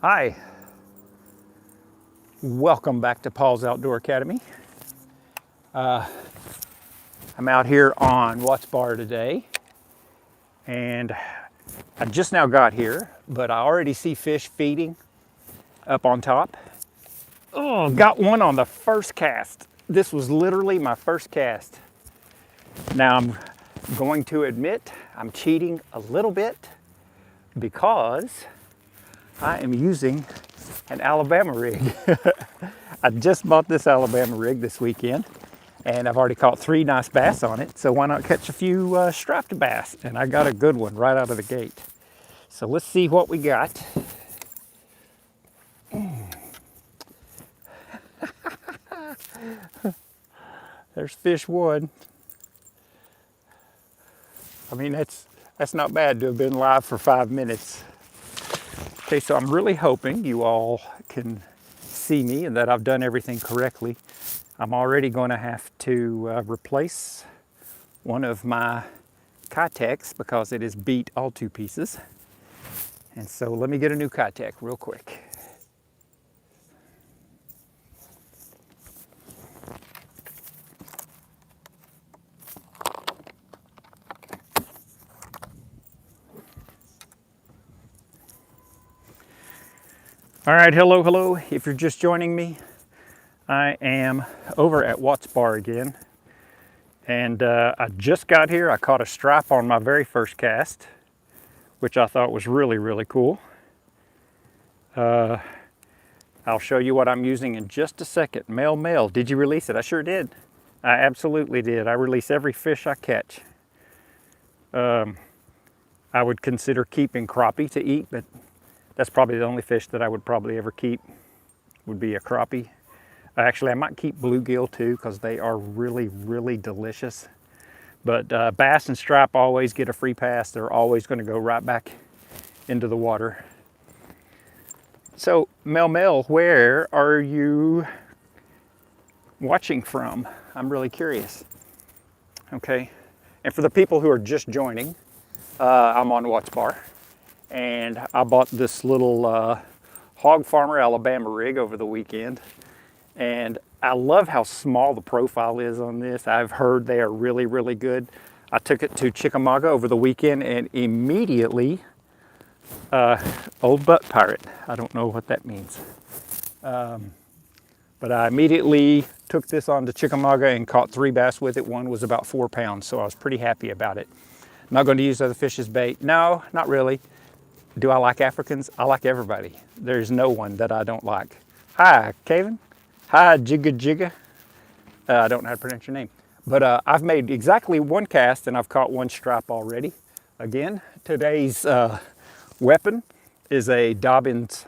Hi, welcome back to Paul's Outdoor Academy. I'm out here on Watts Bar today, and I just now got here, but I already see fish feeding up on top. Oh, got one on the first cast. This was literally my first cast. Now I'm going to admit I'm cheating a little bit because I am using an Alabama rig. I just bought this Alabama rig this weekend, and I've already caught 3 nice bass on it, so why not catch a few striped bass? And I got a good one right out of the gate. So let's see what we got. There's fish 1. I mean, that's not bad to have been live for 5 minutes. Okay, so I'm really hoping you all can see me and that I've done everything correctly. I'm already going to have to replace one of my Kytex because it is beat all to pieces. And so let me get a new Kytex real quick. All right, hello. If you're just joining me, I am over at Watts Bar again. And I just got here. I caught a stripe on my very first cast, which I thought was really cool. I'll show you what I'm using in just a second. Male. Did you release it? I sure did. I absolutely did. I release every fish I catch. I would consider keeping crappie to eat, but that's probably the only fish that I would probably ever keep would be a crappie. Actually, I might keep bluegill too because they are really delicious. But bass and stripe always get a free pass. They're always going to go right back into the water. So, Mel, where are you watching from? I'm really curious. Okay, and for the people who are just joining, I'm on Watts Bar, and I bought this little Hog Farmer Alabama rig over the weekend, and I love how small the profile is on this. I've heard they are really good. I took it to Chickamauga over the weekend, and immediately, old butt pirate, I don't know what that means. But I immediately took this on to Chickamauga and caught 3 bass with it. One was about 4 pounds, so I was pretty happy about it. I'm not going to use other fish as bait. No, not really. Do I like Africans? I like everybody. There's no one that I don't like. Hi, Kevin. Hi, Jigga. I don't know how to pronounce your name. But I've made exactly 1 cast and I've caught 1 stripe already. Again, today's weapon is a Dobbins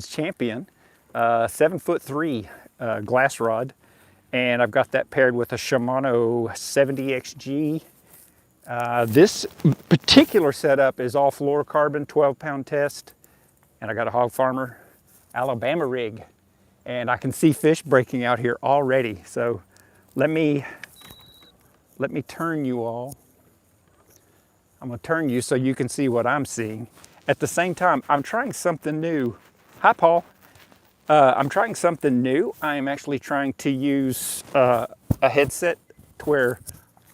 Champion 7'3" glass rod, and I've got that paired with a Shimano 70XG. This particular setup is all fluorocarbon 12-pound test, and I got a Hog Farmer Alabama rig, and I can see fish breaking out here already. So let me turn you all. I'm going to turn you so you can see what I'm seeing. At the same time, I'm trying something new. Hi, Paul. I'm trying something new. I am actually trying to use a headset to where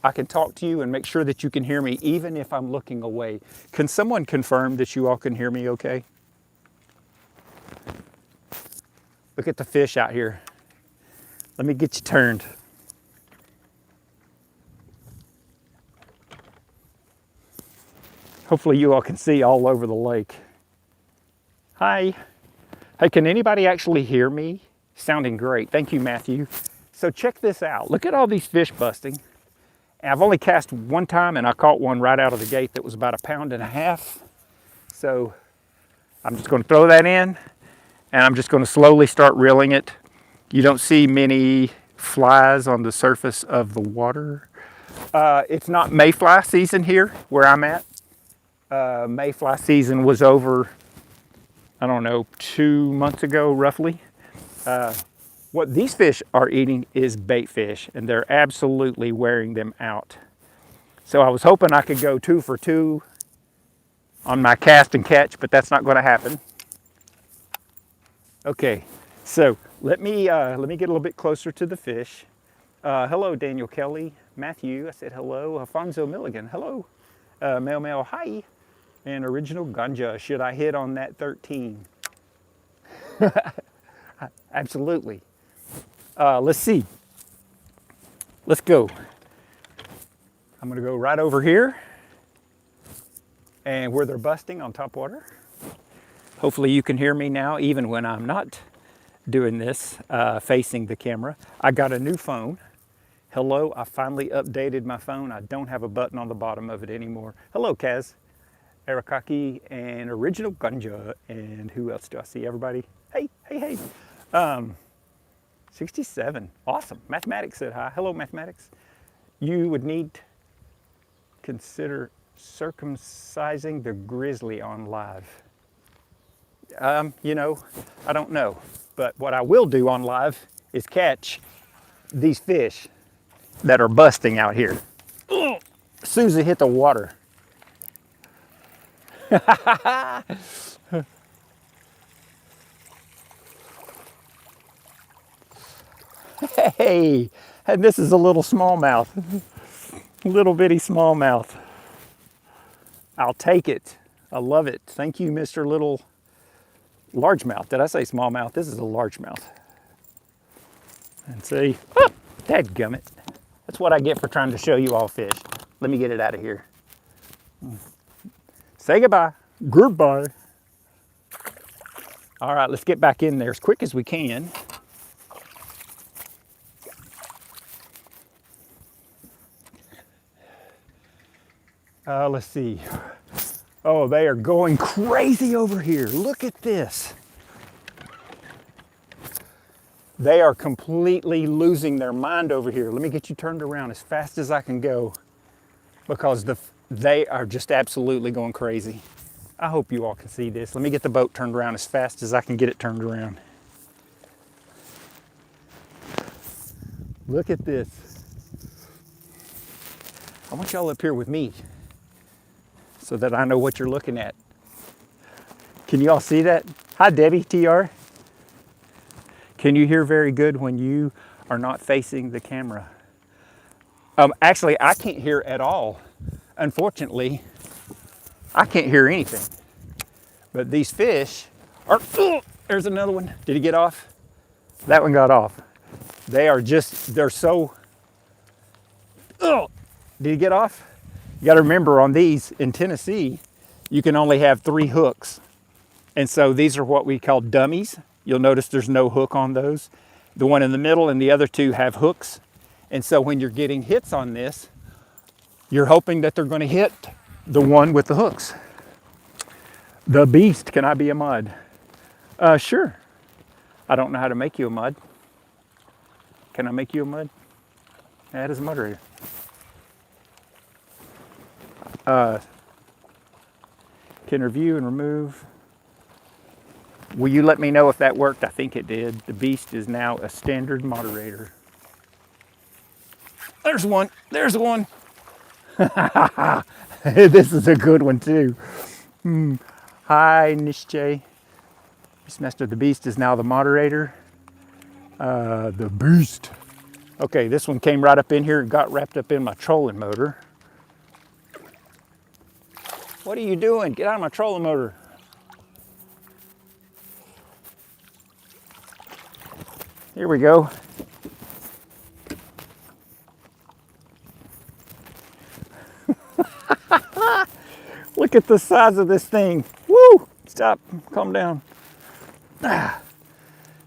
I can talk to you and make sure that you can hear me even if I'm looking away. Can someone confirm that you all can hear me okay? Look at the fish out here. Let me get you turned. Hopefully you all can see all over the lake. Hi. Hey, can anybody actually hear me? Sounding great. Thank you, Matthew. So check this out. Look at all these fish busting. I've only cast 1 time and I caught one right out of the gate that was about 1.5 pounds. So I'm just going to throw that in and I'm just going to slowly start reeling it. You don't see many flies on the surface of the water. It's not mayfly season here where I'm at. Mayfly season was over, I don't know, 2 months ago roughly. What these fish are eating is bait fish, and they're absolutely wearing them out. So I was hoping I could go 2 for 2 on my cast and catch, but that's not going to happen. Okay, so let me get a little bit closer to the fish. Hello, Daniel Kelly, Matthew. I said hello. Alfonso Milligan. Hello. Mel, hi. And original ganja. Should I hit on that 13? Absolutely. Let's see. Let's go. I'm gonna go right over here and where they're busting on top water. Hopefully you can hear me now, even when I'm not doing this, facing the camera. I got a new phone. Hello, I finally updated my phone. I don't have a button on the bottom of it anymore. Hello, Kaz, Arakaki, and Original Ganja, and who else do I see? Everybody? Hey, hey, hey. 67, awesome. Mathematics said hi. Hello, Mathematics. You would need to consider circumcising the grizzly on live. You know, I don't know. But what I will do on live is catch these fish that are busting out here. As soon as they hit the water. Hey, and this is a little smallmouth. Little bitty smallmouth. I'll take it. I love it. Thank you, Mr. Little Largemouth. Did I say smallmouth? This is a largemouth. And see, oh, dadgummit. That's what I get for trying to show you all fish. Let me get it out of here. Say goodbye. Goodbye. All right, let's get back in there as quick as we can. Let's see. Oh, they are going crazy over here. Look at this. They are completely losing their mind over here. Let me get you turned around as fast as I can go because they are just absolutely going crazy. I hope you all can see this. Let me get the boat turned around as fast as I can get it turned around. Look at this. I want y'all up here with me so that I know what you're looking at. Can you all see that? Hi, Debbie, TR. Can you hear very good when you are not facing the camera? Actually, I can't hear at all. Unfortunately, I can't hear anything. But these fish are, there's another one. Did he get off? That one got off. They are just, they're so, did he get off? You gotta remember on these in Tennessee, you can only have 3 hooks. And so these are what we call dummies. You'll notice there's no hook on those. The one in the middle and the other 2 have hooks. And so when you're getting hits on this, you're hoping that they're gonna hit the one with the hooks. The beast, can I be a mud? Sure. I don't know how to make you a mud. Can I make you a mud? Add as a moderator. Can review and remove. Will you let me know if that worked? I think it did. The beast is now a standard moderator. There's one. There's one. This is a good one too. Hi, Nishche. Master the Beast is now the moderator. The beast. Okay, this one came right up in here and got wrapped up in my trolling motor. What are you doing? Get out of my trolling motor. Here we go. Look at the size of this thing. Woo! Stop, calm down.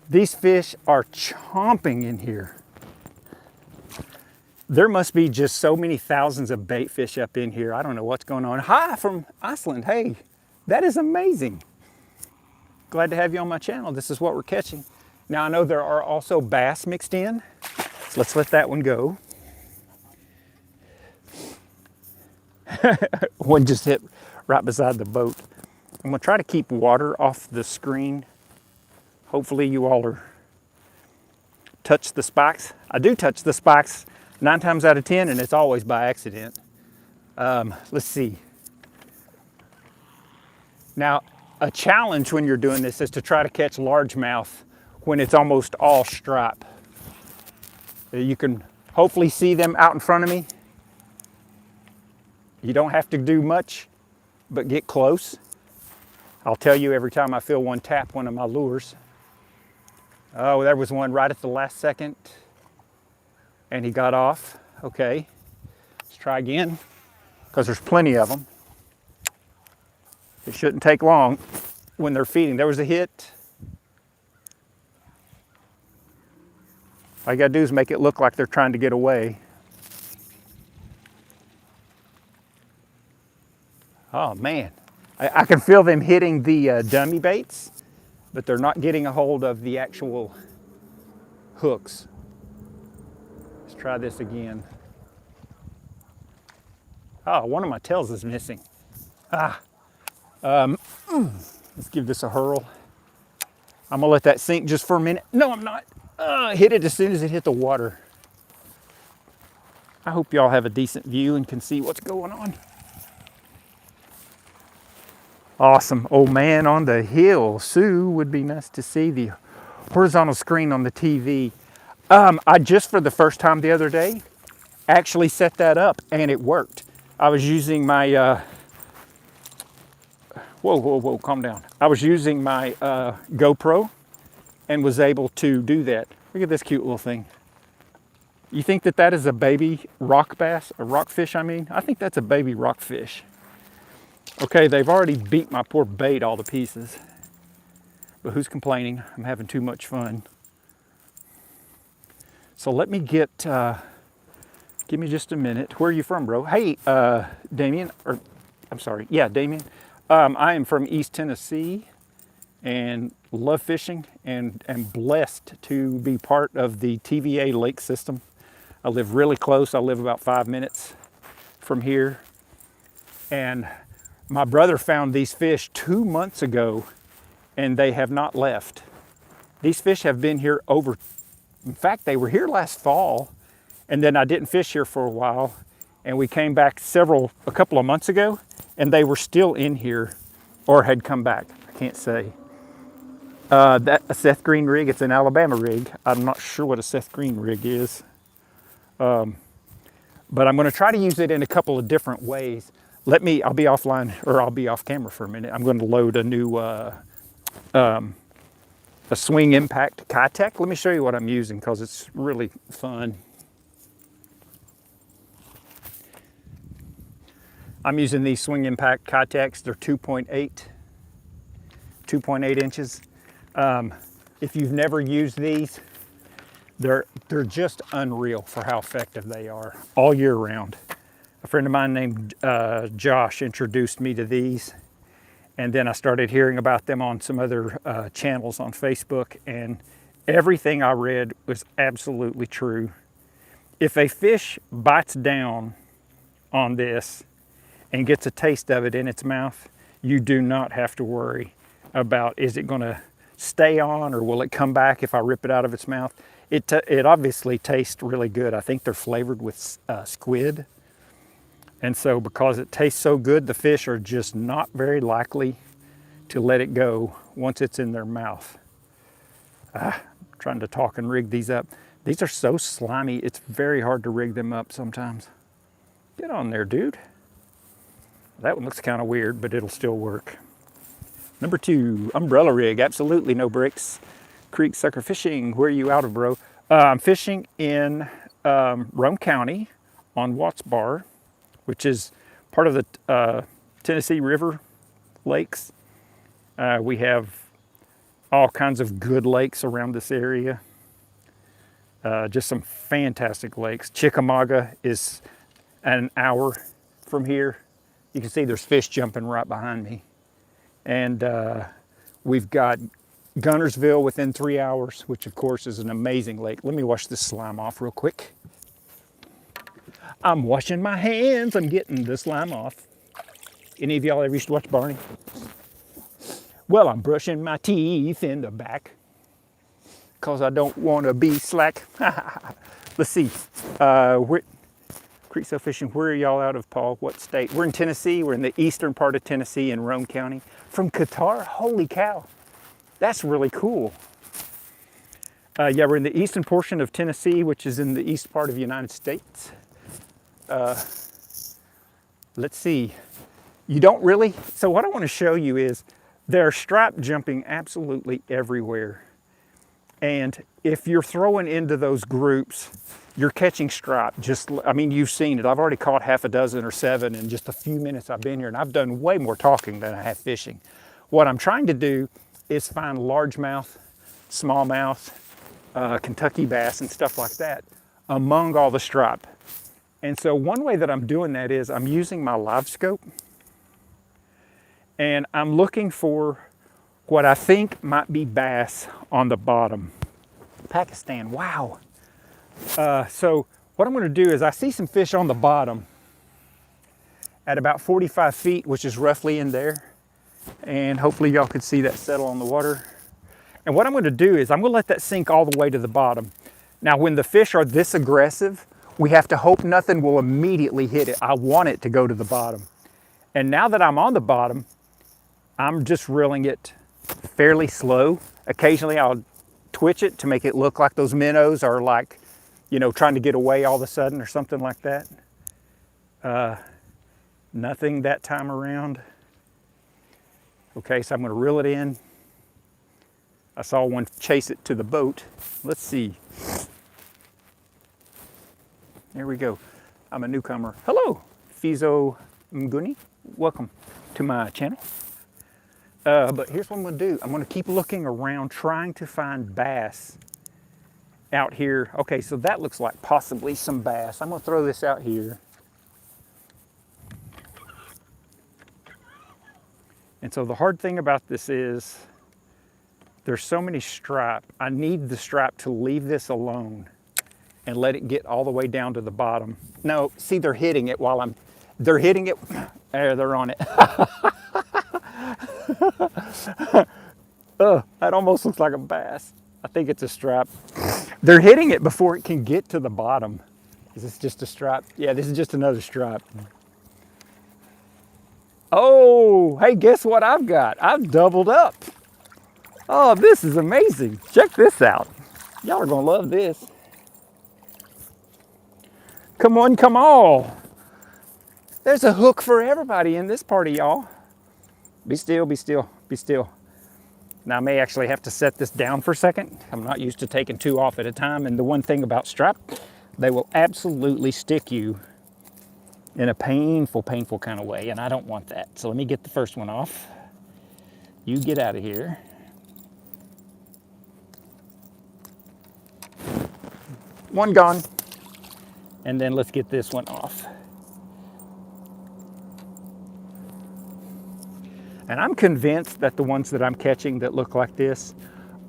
These fish are chomping in here. There must be just so many thousands of bait fish up in here. I don't know what's going on. Hi from Iceland. Hey, that is amazing. Glad to have you on my channel. This is what we're catching. Now I know there are also bass mixed in. So let's let that one go. One just hit right beside the boat. I'm gonna try to keep water off the screen. Hopefully you all are touch the spikes. I do touch the spikes 9 times out of 10, and it's always by accident. Let's see. Now, a challenge when you're doing this is to try to catch largemouth when it's almost all stripe. You can hopefully see them out in front of me. You don't have to do much, but get close. I'll tell you every time I feel one tap one of my lures. Oh, there was one right at the last second, and he got off. Okay, let's try again, because there's plenty of them. It shouldn't take long when they're feeding. There was a hit. All you gotta do is make it look like they're trying to get away. Oh man, I can feel them hitting the dummy baits, but they're not getting a hold of the actual hooks. Let's try this again. Oh, one of my tails is missing. Let's give this a hurl. I'm gonna let that sink just for a minute. No, I'm not. Hit it as soon as it hit the water. I hope y'all have a decent view and can see what's going on. Awesome. Old man on the hill. Sue, would be nice to see the horizontal screen on the TV. I just, for the first time the other day, actually set that up and it worked. I was using my, whoa, calm down. I was using my GoPro and was able to do that. Look at this cute little thing. You think that that is a baby rock bass, a rockfish I mean? I think that's a baby rockfish. Okay, they've already beat my poor bait all to pieces. But who's complaining? I'm having too much fun. So let me get, give me just a minute. Where are you from, bro? Hey, Damien, or I'm sorry, yeah, Damien. I am from East Tennessee and love fishing and am blessed to be part of the TVA lake system. I live really close. I live about 5 minutes from here. And my brother found these fish 2 months ago and they have not left. These fish have been here in fact, they were here last fall, and then I didn't fish here for a while, and we came back a couple of months ago, and they were still in here or had come back. I can't say. That a Seth Green rig, it's an Alabama rig. I'm not sure what a Seth Green rig is. But I'm gonna try to use it in a couple of different ways. I'll be offline, or I'll be off camera for a minute. I'm gonna load a new a Swing Impact Kitech. Let me show you what I'm using because it's really fun. I'm using these Swing Impact Kitechs. They're 2.8 inches. If you've never used these, they're just unreal for how effective they are all year round. A friend of mine named Josh introduced me to these, and then I started hearing about them on some other channels on Facebook, and everything I read was absolutely true. If a fish bites down on this and gets a taste of it in its mouth, you do not have to worry about, is it going to stay on or will it come back if I rip it out of its mouth? It obviously tastes really good. I think they're flavored with squid. And so because it tastes so good, the fish are just not very likely to let it go once it's in their mouth. Trying to talk and rig these up. These are so slimy, it's very hard to rig them up sometimes. Get on there, dude. That one looks kind of weird, but it'll still work. Number 2, umbrella rig, absolutely no brakes. Creek sucker fishing, where are you out of, bro? I'm fishing in Rome County on Watts Bar, which is part of the Tennessee River lakes. We have all kinds of good lakes around this area. Just some fantastic lakes. Chickamauga is an hour from here. You can see there's fish jumping right behind me. And we've got Gunnersville within 3 hours, which of course is an amazing lake. Let me wash this slime off real quick. I'm washing my hands. I'm getting the slime off. Any of y'all ever used to watch Barney? Well, I'm brushing my teeth in the back because I don't want to be slack. Let's see. Creek Sail Fishing. Where are y'all out of, Paul? What state? We're in Tennessee. We're in the eastern part of Tennessee in Rome County. From Qatar? Holy cow. That's really cool. Yeah, we're in the eastern portion of Tennessee, which is in the east part of the United States. Let's see. You don't really, so what I want to show you is they're stripe jumping absolutely everywhere. And if you're throwing into those groups, you're catching stripe. I mean, you've seen it. I've already caught half a dozen or 7 in just a few minutes I've been here, and I've done way more talking than I have fishing. What I'm trying to do is find largemouth, smallmouth, Kentucky bass and stuff like that among all the stripe. And so one way that I'm doing that is I'm using my live scope, and I'm looking for what I think might be bass on the bottom. Pakistan, wow. So what I'm going to do is I see some fish on the bottom at about 45 feet, which is roughly in there. And hopefully y'all could see that settle on the water. And what I'm going to do is I'm going to let that sink all the way to the bottom. Now, when the fish are this aggressive, we have to hope nothing will immediately hit it. I want it to go to the bottom. And now that I'm on the bottom, I'm just reeling it fairly slow. Occasionally I'll twitch it to make it look like those minnows are like, you know, trying to get away all of a sudden or something like that. Nothing that time around. Okay, so I'm going to reel it in. I saw one chase it to the boat. Let's see. There we go. I'm a newcomer. Hello, Fizo Mguni. Welcome to my channel. But here's what I'm going to do. I'm going to keep looking around, trying to find bass out here. Okay, so that looks like possibly some bass. I'm going to throw this out here. And so the hard thing about this is there's so many stripe. I need the stripe to leave this alone and let it get all the way down to the bottom. No, see, they're hitting it while they're hitting it. There, they're on it. That almost looks like a bass. I think it's a stripe. They're hitting it before it can get to the bottom. Is this just a stripe? Yeah, this is just another stripe. Oh, hey, guess what I've got? I've doubled up. Oh, this is amazing. Check this out. Y'all are gonna love this. Come on, come on. There's a hook for everybody in this party, y'all. Be still, be still, be still. Now I may actually have to set this down for a second. I'm not used to taking 2 off at a time. And the one thing about stripe, they will absolutely stick you in a painful, painful kind of way. And I don't want that. So let me get the first one off. You get out of here. One gone. And then let's get this one off. And I'm convinced that the ones that I'm catching that look like this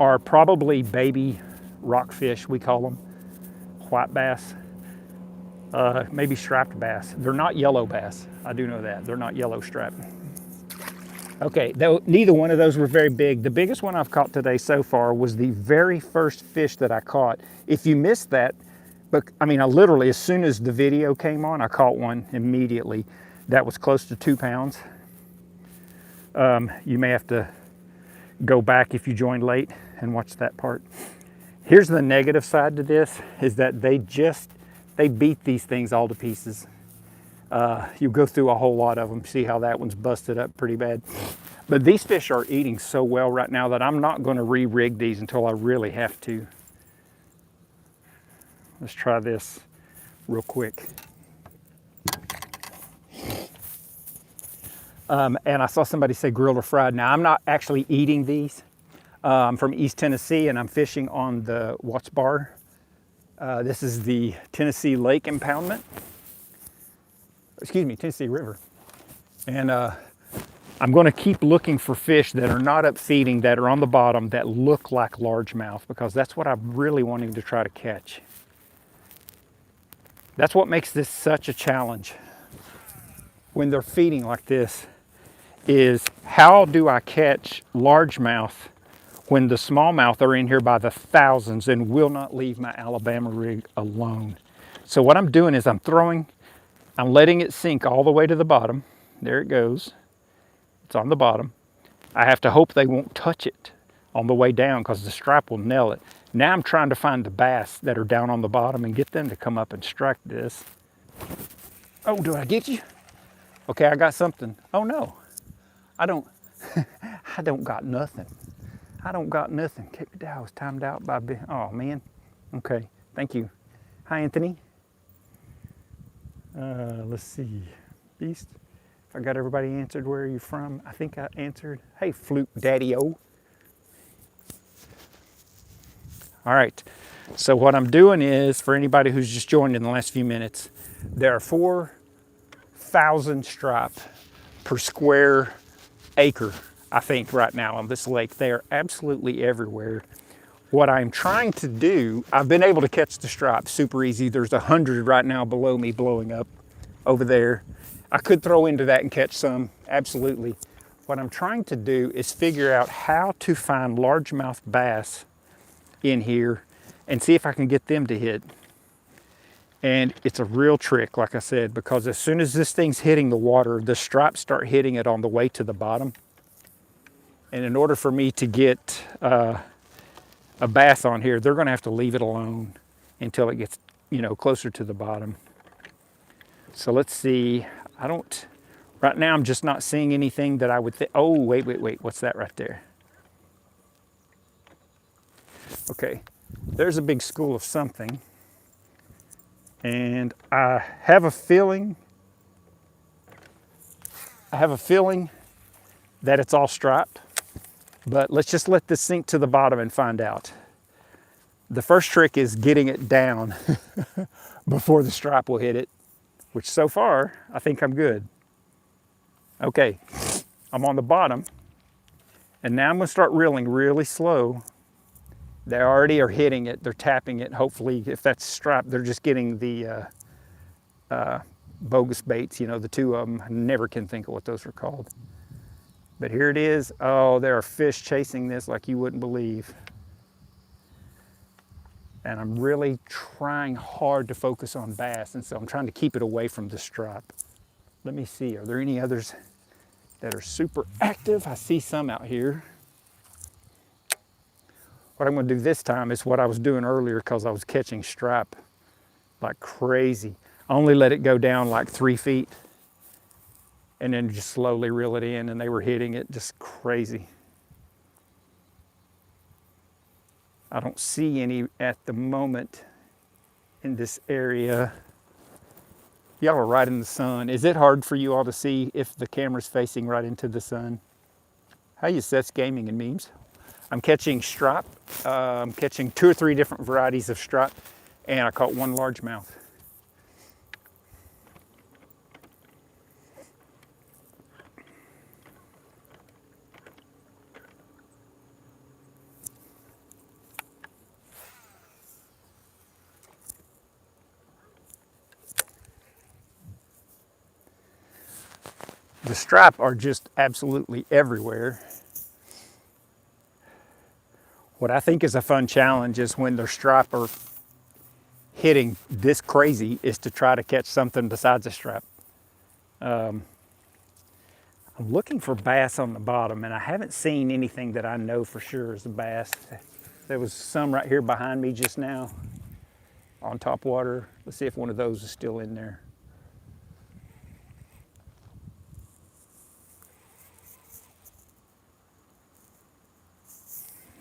are probably baby rockfish, we call them, white bass, maybe striped bass. They're not yellow bass. I do know that. They're not yellow striped. Okay, neither one of those were very big. The biggest one I've caught today so far was the very first fish that I caught. If you missed that, but I mean, I literally, as soon as the video came on, I caught one immediately. That was close to 2 pounds. You may have to go back if you joined late and watch that part. Here's the negative side to this, is that they beat these things all to pieces. You go through a whole lot of them, see how that one's busted up pretty bad. But these fish are eating so well right now that I'm not going to re-rig these until I really have to. Let's try this real quick. And I saw somebody say grilled or fried. Now, I'm not actually eating these. I'm from East Tennessee, and I'm fishing on the Watts Bar. This is the Tennessee Lake Impoundment. Excuse me, Tennessee River. And I'm going to keep looking for fish that are not up feeding, that are on the bottom, that look like largemouth, because that's what I'm really wanting to try to catch. That's what makes this such a challenge when they're feeding like this, is how do I catch largemouth when the smallmouth are in here by the thousands and will not leave my Alabama rig alone. So what I'm doing is I'm throwing I'm letting it sink all the way to the bottom. There it goes. It's on the bottom. I have to hope they won't touch it on the way down because the stripe will nail it. Now I'm trying to find the bass that are down on the bottom and get them to come up and strike this. Oh, do I get you? Okay, I got something. Oh no, I don't, I don't got nothing. I don't got nothing. I was timed out by, oh man. Okay, thank you. Hi, Anthony. Let's see, Beast. If I got everybody answered, where are you from? I think I answered. Hey, Fluke Daddy-O. All right, so what I'm doing is, for anybody who's just joined in the last few minutes, there are 4,000 stripe per square acre, I think, right now on this lake. They are absolutely everywhere. What I'm trying to do, I've been able to catch the stripe super easy. There's 100 right now below me blowing up over there. I could throw into that and catch some, absolutely. What I'm trying to do is figure out how to find largemouth bass in here and see if I can get them to hit. And it's a real trick, like I said, because as soon as this thing's hitting the water, the stripes start hitting it on the way to the bottom. And in order for me to get a bass on here, they're gonna have to leave it alone until it gets, closer to the bottom. So let's see, right now I'm just not seeing anything that I would think, oh, wait, what's that right there? Okay, there's a big school of something. And I have a feeling that it's all striped, but let's just let this sink to the bottom and find out. The first trick is getting it down before the stripe will hit it, which so far, I think I'm good. Okay, I'm on the bottom, and now I'm gonna start reeling really slow. They already are hitting it, they're tapping it. Hopefully, if that's striped, they're just getting the bogus baits, the two of them. I never can think of what those are called. But here it is. Oh, there are fish chasing this like you wouldn't believe. And I'm really trying hard to focus on bass, and so I'm trying to keep it away from the stripe. Let me see, are there any others that are super active? I see some out here. What I'm gonna do this time is what I was doing earlier, because I was catching stripe like crazy. I only let it go down like 3 feet and then just slowly reel it in, and they were hitting it just crazy. I don't see any at the moment in this area. Y'all are right in the sun. Is it hard for you all to see if the camera's facing right into the sun? How you Sept Gaming and Memes? I'm catching stripe. I'm catching 2 or 3 different varieties of stripe, and I caught one largemouth. The stripe are just absolutely everywhere. What I think is a fun challenge is when the stripe are hitting this crazy is to try to catch something besides a stripe. I'm looking for bass on the bottom, and I haven't seen anything that I know for sure is a bass. There was some right here behind me just now on top water. Let's see if one of those is still in there.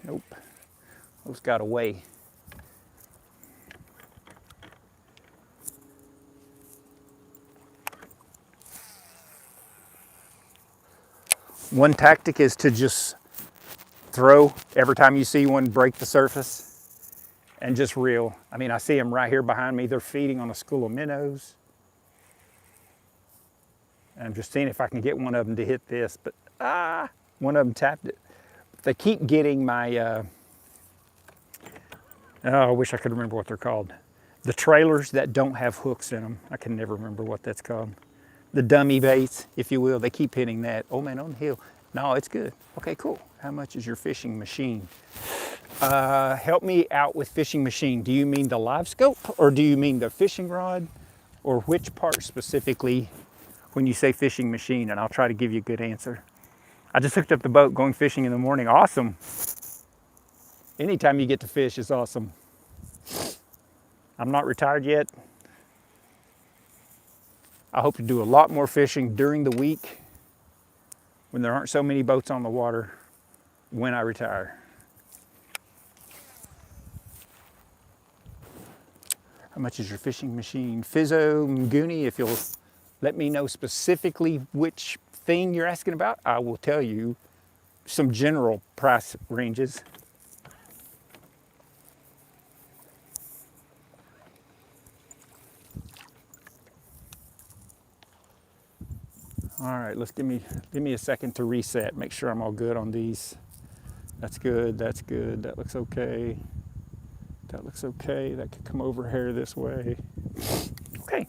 Nope, those got away. One tactic is to just throw every time you see one, break the surface and just reel. I mean, I see them right here behind me. They're feeding on a school of minnows. And I'm just seeing if I can get one of them to hit this, but one of them tapped it. They keep getting my, I wish I could remember what they're called. The trailers that don't have hooks in them. I can never remember what that's called. The dummy baits, if you will, they keep hitting that. Oh man, on the hill. No, it's good. Okay, cool. How much is your fishing machine? Help me out with fishing machine. Do you mean the live scope, or do you mean the fishing rod, or which part specifically when you say fishing machine, and I'll try to give you a good answer. I just hooked up the boat going fishing in the morning. Awesome. Anytime you get to fish is awesome. I'm not retired yet. I hope to do a lot more fishing during the week when there aren't so many boats on the water when I retire. How much is your fishing machine? Fizzo Mguni, if you'll let me know specifically which thing you're asking about, I will tell you some general price ranges. All right, give me a second to reset, make sure I'm all good on these. That's good, that looks okay. That looks okay, that could come over here this way. Okay,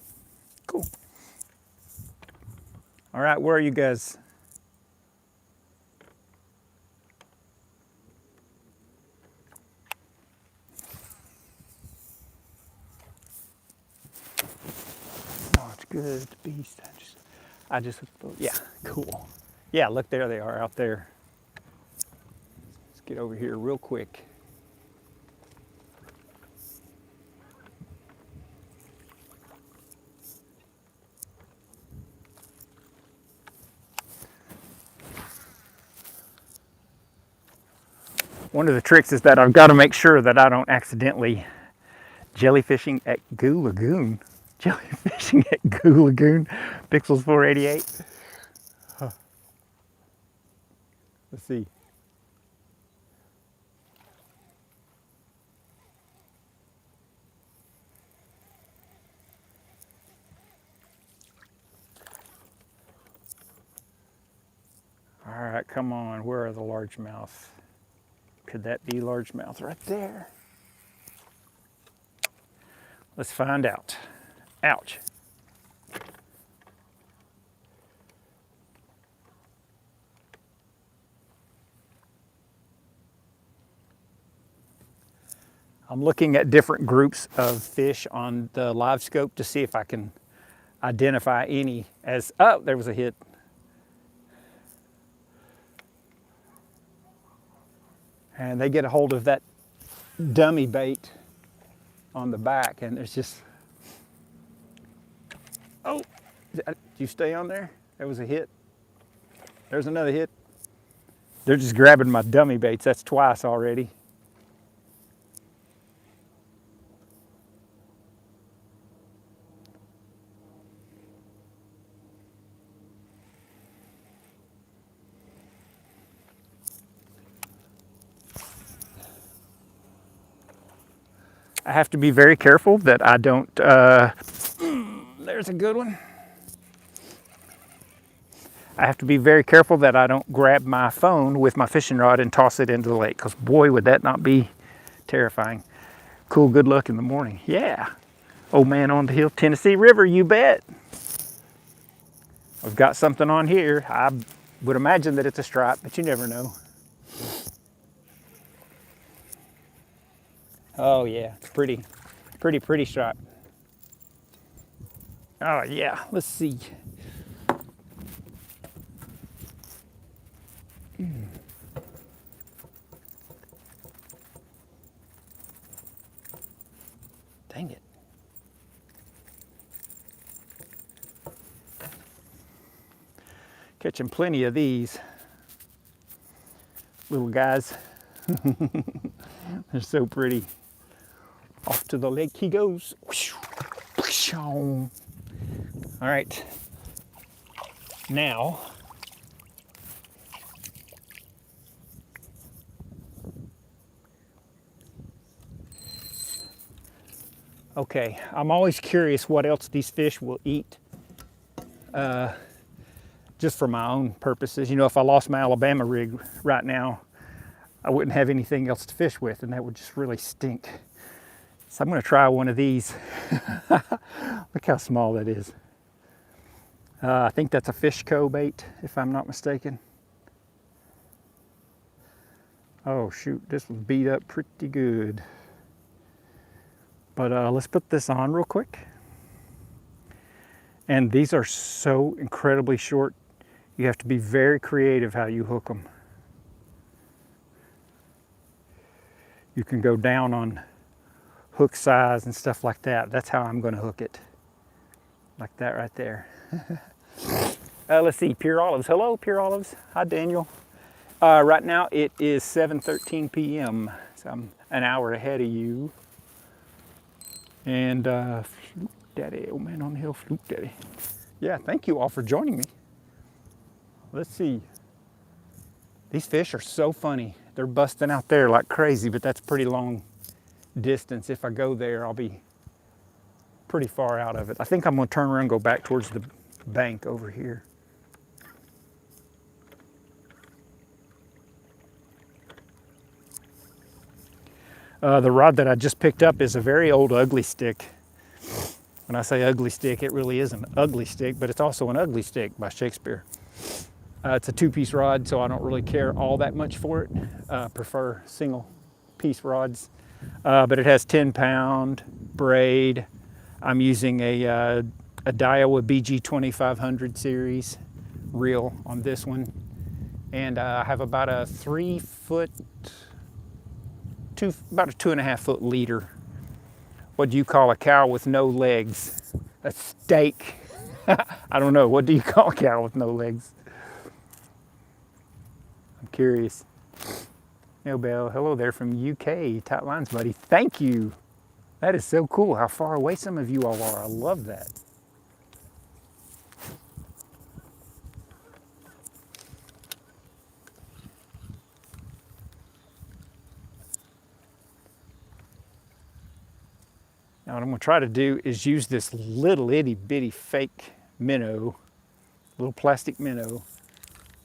cool. All right, where are you guys? Oh, it's good, beast. Yeah, cool. Yeah, look, there they are out there. Let's get over here real quick. One of the tricks is that I've got to make sure that I don't accidentally jellyfishing at Goo Lagoon. Jellyfishing at Goo Lagoon, Pixels 488. Huh. Let's see. All right, come on, where are the largemouth? Could that be largemouth right there? Let's find out. Ouch. I'm looking at different groups of fish on the live scope to see if I can identify any as, oh, there was a hit. And they get a hold of that dummy bait on the back, and there's just, oh, did you stay on there? There was a hit. There's another hit. They're just grabbing my dummy baits. That's twice already. I have to be very careful that I don't, there's a good one. I have to be very careful that I don't grab my phone with my fishing rod and toss it into the lake, because boy, would that not be terrifying. Cool, good luck in the morning. Yeah. Old man on the hill, Tennessee River, you bet. I've got something on here. I would imagine that it's a stripe, but you never know. Oh yeah, it's pretty stripe. Oh yeah, let's see. Dang it. Catching plenty of these little guys. They're so pretty. Off to the lake he goes. All right. Now, okay, I'm always curious what else these fish will eat, just for my own purposes. You know, if I lost my Alabama rig right now, I wouldn't have anything else to fish with, and that would just really stink. So I'm gonna try one of these. Look how small that is. I think that's a Fishco bait, if I'm not mistaken. Oh shoot, this was beat up pretty good. But let's put this on real quick. And these are so incredibly short. You have to be very creative how you hook them. You can go down on hook size and stuff like that. That's how I'm going to hook it. Like that right there. Let's see, Pure Olives. Hello, Pure Olives. Hi, Daniel. Right now it is 7:13 p.m. So I'm an hour ahead of you. And Flute Daddy, old man on the hill, Flute Daddy. Yeah, thank you all for joining me. Let's see. These fish are so funny. They're busting out there like crazy, but that's pretty long distance. If I go there, I'll be pretty far out of it. I think I'm gonna turn around and go back towards the bank over here. The rod that I just picked up is a very old ugly stick. When I say ugly stick, it really is an ugly stick, but it's also an ugly stick by Shakespeare. It's a two-piece rod, so I don't really care all that much for it. Prefer single-piece rods. But it has 10-pound braid. I'm using a Daiwa BG2500 series reel on this one. And I have about a 3 foot, about a 2.5 foot leader. What do you call a cow with no legs? A steak. I don't know. What do you call a cow with no legs? I'm curious. No Bell, hello there from UK. Tight lines, buddy. Thank you. That is so cool how far away some of you all are. I love that. Now what I'm going to try to do is use this little itty bitty fake minnow, little plastic minnow.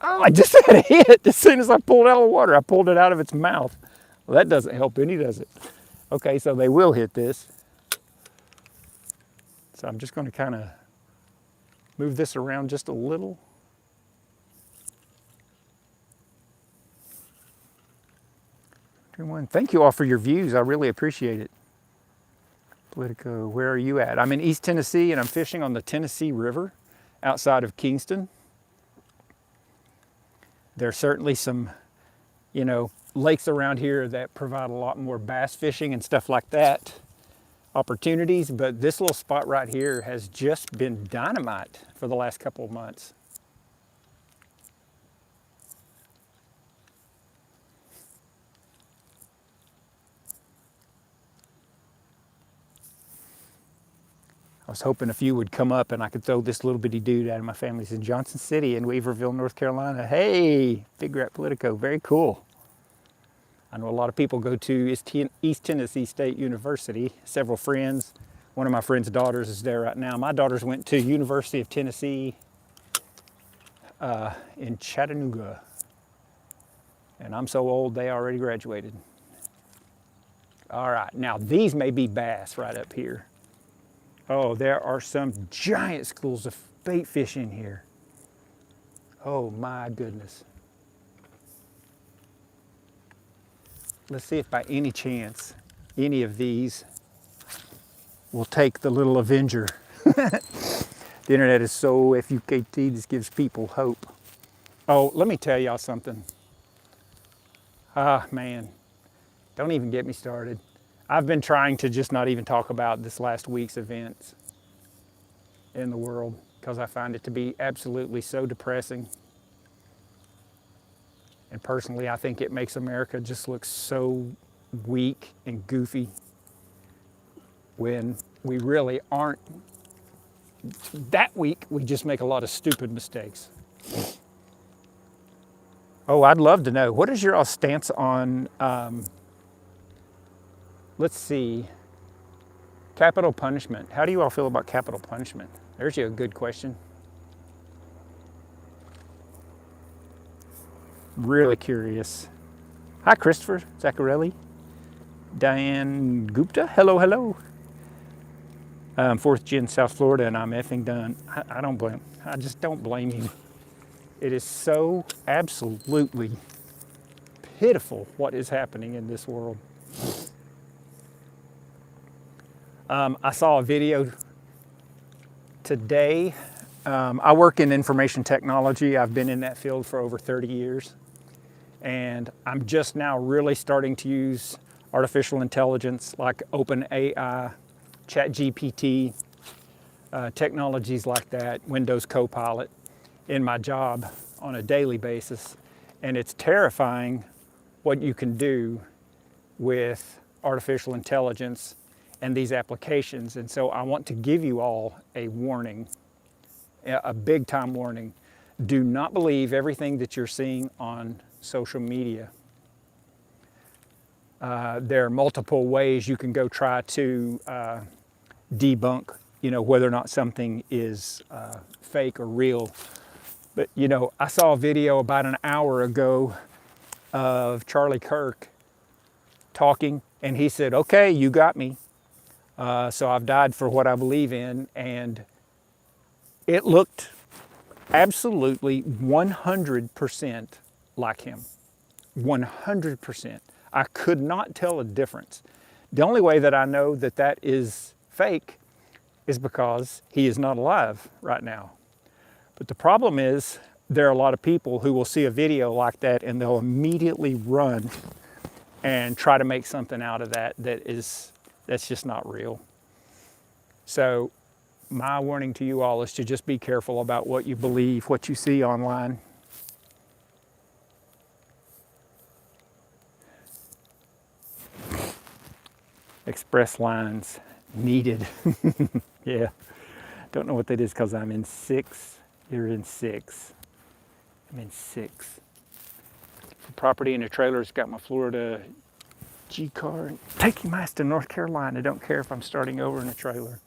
Oh, I just had a hit as soon as I pulled it out of the water. I pulled it out of its mouth. Well, that doesn't help any, does it? Okay, so they will hit this. So I'm just going to kind of move this around just a little. Thank you all for your views. I really appreciate it. Politico, where are you at? I'm in East Tennessee and I'm fishing on the Tennessee River outside of Kingston. There's certainly some, lakes around here that provide a lot more bass fishing and stuff like that opportunities, but this little spot right here has just been dynamite for the last couple of months. I was hoping a few would come up and I could throw this little bitty dude out of my family's in Johnson City in Weaverville, North Carolina. Hey, Big Rat Politico, very cool. I know a lot of people go to East Tennessee State University, several friends. One of my friend's daughters is there right now. My daughters went to University of Tennessee in Chattanooga. And I'm so old, they already graduated. All right, now these may be bass right up here. Oh, there are some giant schools of bait fish in here. Oh my goodness. Let's see if by any chance any of these will take the little Avenger. The internet is so FUKT, this gives people hope. Oh, let me tell y'all something. Ah, man, don't even get me started. I've been trying to just not even talk about this last week's events in the world because I find it to be absolutely so depressing. And personally, I think it makes America just look so weak and goofy when we really aren't that weak. We just make a lot of stupid mistakes. Oh, I'd love to know. What is your stance on, let's see, capital punishment? How do you all feel about capital punishment? There's a good question. Really curious. Hi, Christopher Zaccarelli. Diane Gupta, hello, hello. 4th gen South Florida and I'm effing done. I just don't blame you. It is so absolutely pitiful what is happening in this world. I saw a video Today, I work in information technology. I've been in that field for over 30 years. And I'm just now really starting to use artificial intelligence like OpenAI, ChatGPT, technologies like that, Windows Copilot, in my job on a daily basis. And it's terrifying what you can do with artificial intelligence and these applications. And so I want to give you all a warning, a big time warning. Do not believe everything that you're seeing on social media. There are multiple ways you can go try to debunk, whether or not something is fake or real. But, I saw a video about an hour ago of Charlie Kirk talking, and he said, "Okay, you got me. So I've died for what I believe in," and it looked absolutely 100% like him. 100%. I could not tell a difference. The only way that I know that that is fake is because he is not alive right now. But the problem is there are a lot of people who will see a video like that and they'll immediately run and try to make something out of that's just not real. So my warning to you all is to just be careful about what you believe, what you see online. Express lines needed. Yeah. Don't know what that is because I'm in 6. You're in 6. I'm in 6. The property and the trailer's got my Florida G car. Taking my ass to North Carolina. Don't care if I'm starting over in a trailer.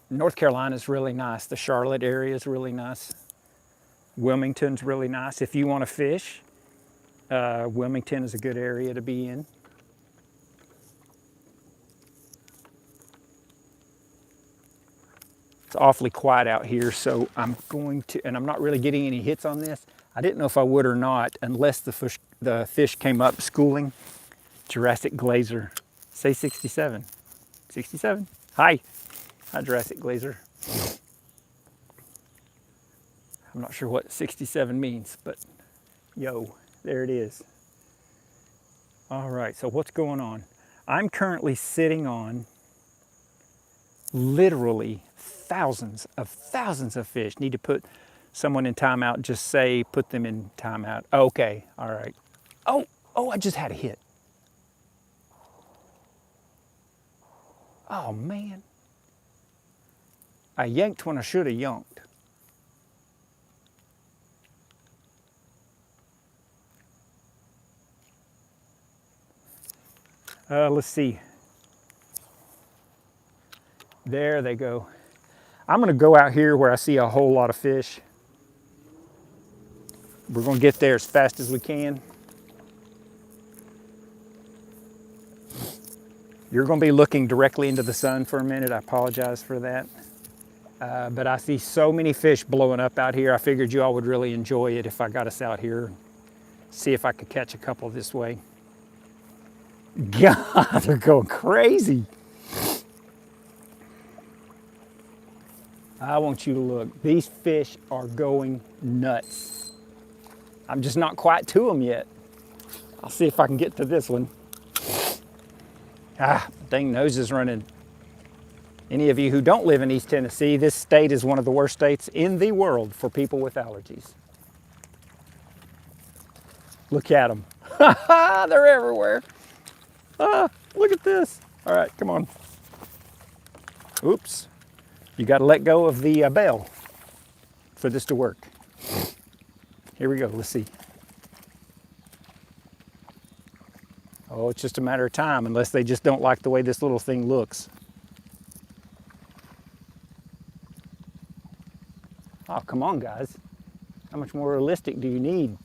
North Carolina is really nice. The Charlotte area is really nice. Wilmington's really nice. If you want to fish, Wilmington is a good area to be in. It's awfully quiet out here, so I'm going to, and I'm not really getting any hits on this. I didn't know if I would or not unless the fish came up schooling. Jurassic Glazer. Say 67. 67? Hi. Hi, Jurassic Glazer. I'm not sure what 67 means, but yo, there it is. All right, so what's going on? I'm currently sitting on literally thousands of fish. Need to put someone in timeout. Just say, put them in timeout. Okay, all right. Oh, I just had a hit. Oh man. I yanked when I should have yonked. Let's see. There they go. I'm gonna go out here where I see a whole lot of fish. We're gonna get there as fast as we can. You're gonna be looking directly into the sun for a minute. I apologize for that. But I see so many fish blowing up out here. I figured you all would really enjoy it if I got us out here. See if I could catch a couple this way. God, they're going crazy. I want you to look. These fish are going nuts. I'm just not quite to them yet. I'll see if I can get to this one. Dang nose is running. Any of you who don't live in East Tennessee, this state is one of the worst states in the world for people with allergies. Look at them. They're everywhere. Look at this. All right, come on. Oops. You got to let go of the bell for this to work. Here we go. Let's see. Oh, it's just a matter of time unless they just don't like the way this little thing looks. Oh, come on, guys. How much more realistic do you need?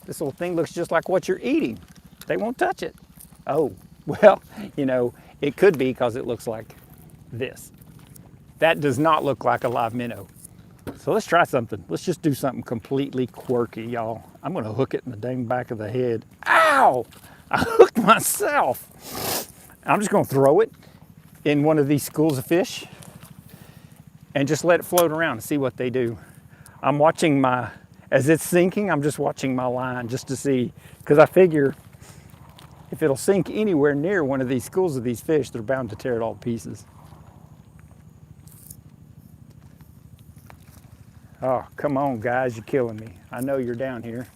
This little thing looks just like what you're eating. They won't touch it. Oh, well, it could be because it looks like this. That does not look like a live minnow. So let's try something. Let's just do something completely quirky, y'all. I'm gonna hook it in the dang back of the head. Ow! I hooked myself. I'm just gonna throw it in one of these schools of fish and just let it float around and see what they do. I'm watching as it's sinking, I'm just watching my line just to see, because I figure if it'll sink anywhere near one of these schools of these fish, they're bound to tear it all to pieces. Oh, come on, guys, you're killing me. I know you're down here.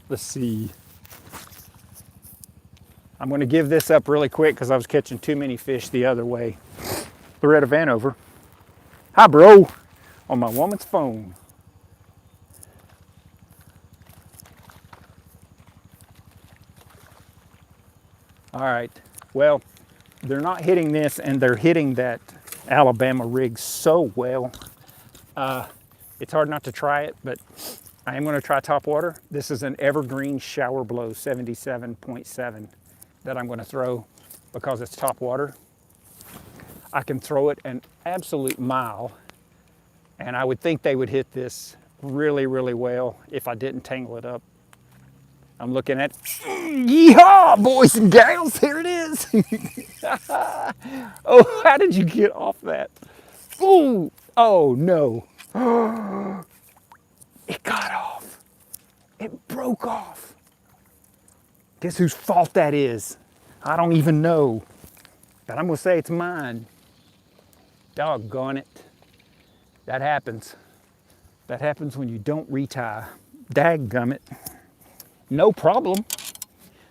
Let's see. I'm going to give this up really quick because I was catching too many fish the other way. Loretta Vanover. Hi, bro. On my woman's phone. All right. Well, they're not hitting this, and they're hitting that Alabama rig so well. It's hard not to try it, but I am going to try topwater. This is an evergreen shower blow 77.7 that I'm going to throw because it's topwater. I can throw it an absolute mile, and I would think they would hit this really, really well if I didn't tangle it up. I'm looking at, yeehaw, boys and gals, here it is. Oh, how did you get off that? Ooh, oh no. It got off. It broke off. Guess whose fault that is? I don't even know, but I'm gonna say it's mine. Doggone it. That happens. That happens when you don't retie. Dadgummit. No problem.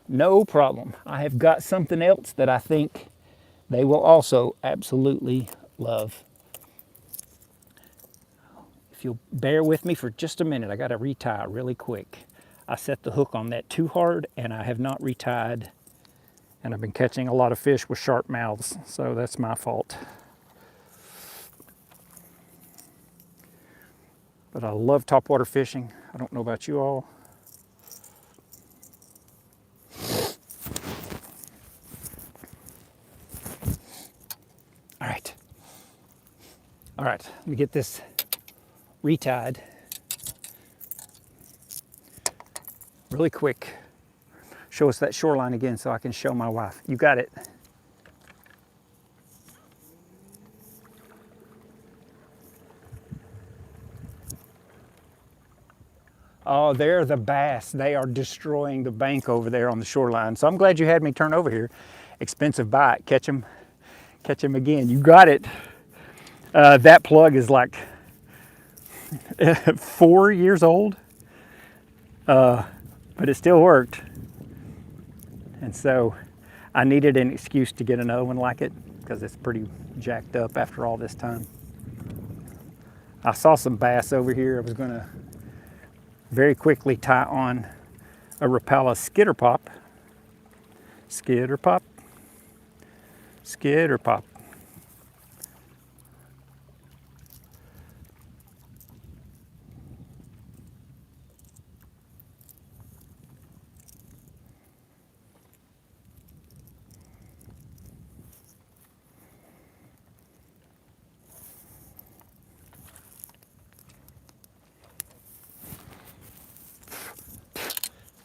No problem. I have got something else that I think they will also absolutely love. If you'll bear with me for just a minute, I got to retie really quick. I set the hook on that too hard and I have not retied. And I've been catching a lot of fish with sharp mouths, so that's my fault. But I love topwater fishing. I don't know about you all. All right, let me get this retied really quick. Show us that shoreline again so I can show my wife. You got it. Oh, they're the bass. They are destroying the bank over there on the shoreline. So I'm glad you had me turn over here. Expensive bite. Catch them again. You got it. That plug is like 4 years old, but it still worked. And so I needed an excuse to get another one like it because it's pretty jacked up after all this time. I saw some bass over here. I was gonna very quickly tie on a Rapala skitter pop. Skitter pop. Skitter pop.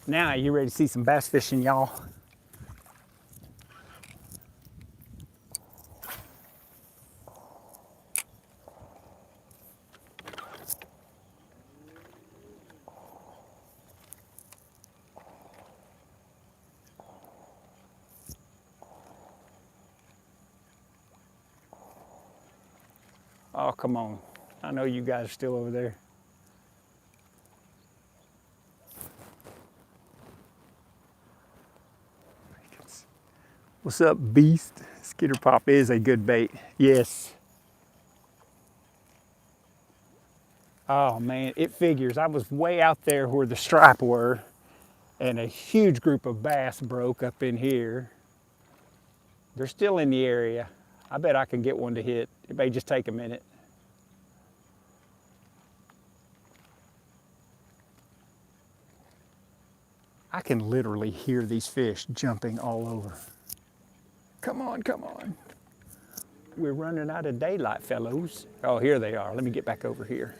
Now, you ready to see some bass fishing, y'all? Oh, come on. I know you guys are still over there. What's up, beast? Skitter pop is a good bait. Yes. Oh man, it figures. I was way out there where the stripe were, and a huge group of bass broke up in here. They're still in the area. I bet I can get one to hit. It may just take a minute. I can literally hear these fish jumping all over. Come on, come on. We're running out of daylight, fellows. Oh, here they are. Let me get back over here.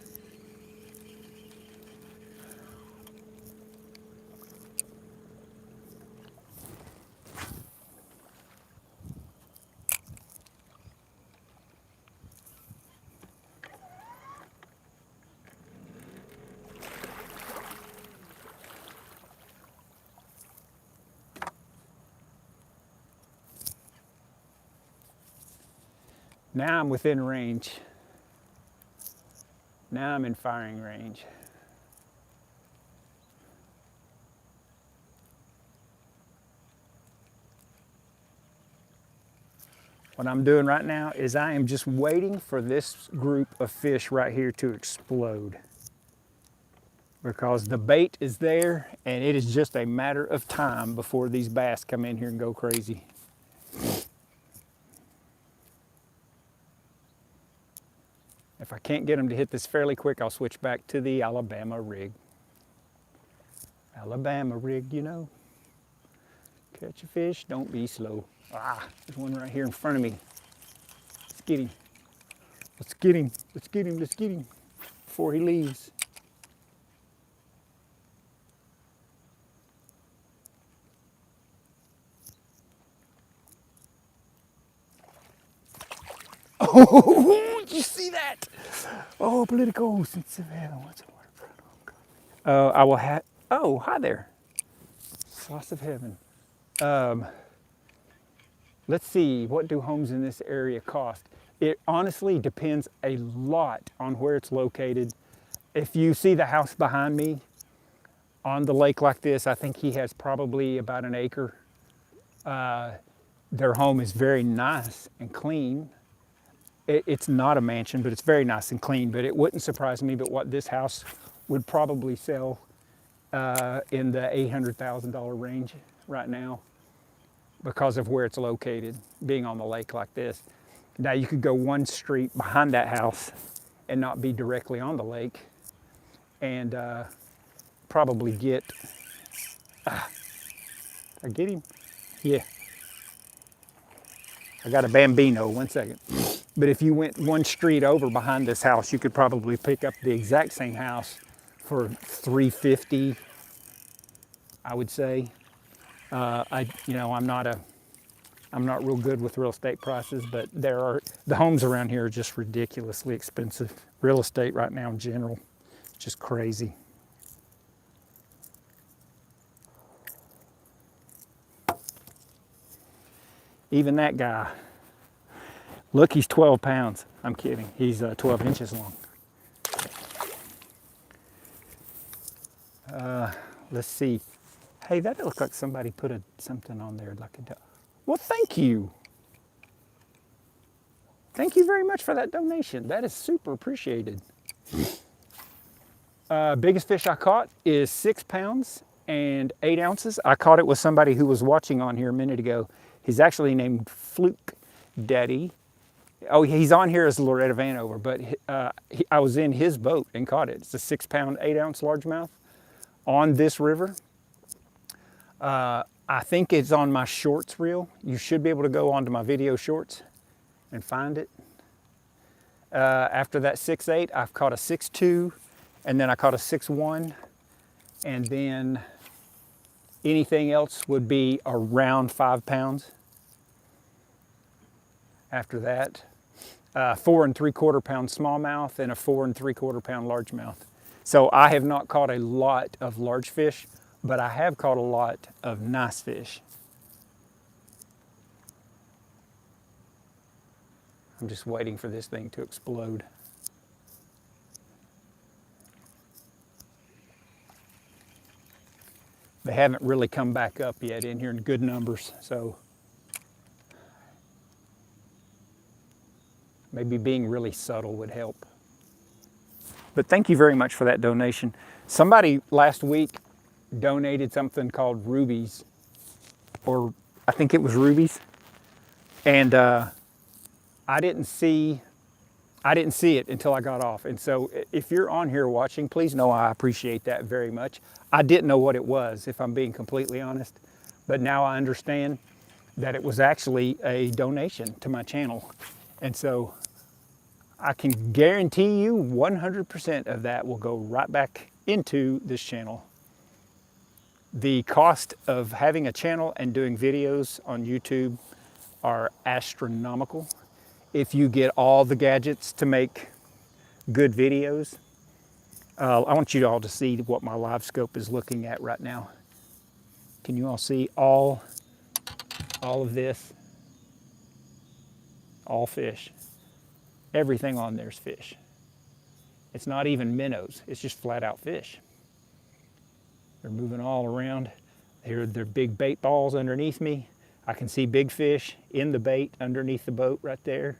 Now I'm within range. Now I'm in firing range. What I'm doing right now is I am just waiting for this group of fish right here to explode. Because the bait is there and it is just a matter of time before these bass come in here and go crazy. If I can't get them to hit this fairly quick, I'll switch back to the Alabama rig. Alabama rig, you know. Catch a fish, don't be slow. Ah, there's one right here in front of me. Let's get him. Let's get him. Let's get him. Let's get him before he leaves. Oh, you see that? Oh, political sense of heaven. What's the word? I will have. Oh, hi there. Sauce of heaven. Let's see. What do homes in this area cost? It honestly depends a lot on where it's located. If you see the house behind me on the lake like this, I think he has probably about an acre. Their home is very nice and clean. It's not a mansion, but it's very nice and clean. But it wouldn't surprise me but what this house would probably sell in the $800,000 range right now because of where it's located, being on the lake like this. Now you could go one street behind that house and not be directly on the lake and probably get, I get him? Yeah. I got a Bambino, 1 second. But if you went one street over behind this house, you could probably pick up the exact same house for $350, I would say. I'm not real good with real estate prices, but the homes around here are just ridiculously expensive. Real estate right now in general, just crazy. Even that guy, look, he's 12 pounds. I'm kidding. He's 12 inches long. Let's see. Hey, that looks like somebody put something on there like a. Well, thank you. Thank you very much for that donation. That is super appreciated. Biggest fish I caught is 6 pounds and 8 ounces. I caught it with somebody who was watching on here a minute ago. He's actually named Fluke Daddy. Oh, he's on here as Loretta Vanover, but I was in his boat and caught it. It's a 6 pound, 8 ounce largemouth on this river. I think it's on my shorts reel. You should be able to go onto my video shorts and find it. After that 6'8", I've caught a 6'2", and then I caught a 6'1", and then anything else would be around 5 pounds. After that, 4 3/4 pound smallmouth and a 4 3/4 pound largemouth. So I have not caught a lot of large fish, but I have caught a lot of nice fish. I'm just waiting for this thing to explode. They haven't really come back up yet in here in good numbers, so maybe being really subtle would help. But thank you very much for that donation. Somebody last week donated something called rubies, or I think it was rubies, and I didn't see it until I got off. And so if you're on here watching, please know I appreciate that very much. I didn't know what it was, if I'm being completely honest, but now I understand that it was actually a donation to my channel. And so I can guarantee you 100% of that will go right back into this channel. The cost of having a channel and doing videos on YouTube are astronomical. If you get all the gadgets to make good videos, I want you all to see what my live scope is looking at right now. Can you all see all of this? All fish. Everything on there's fish. It's not even minnows, it's just flat out fish. They're moving all around. Here, they're big bait balls underneath me. I can see big fish in the bait underneath the boat right there.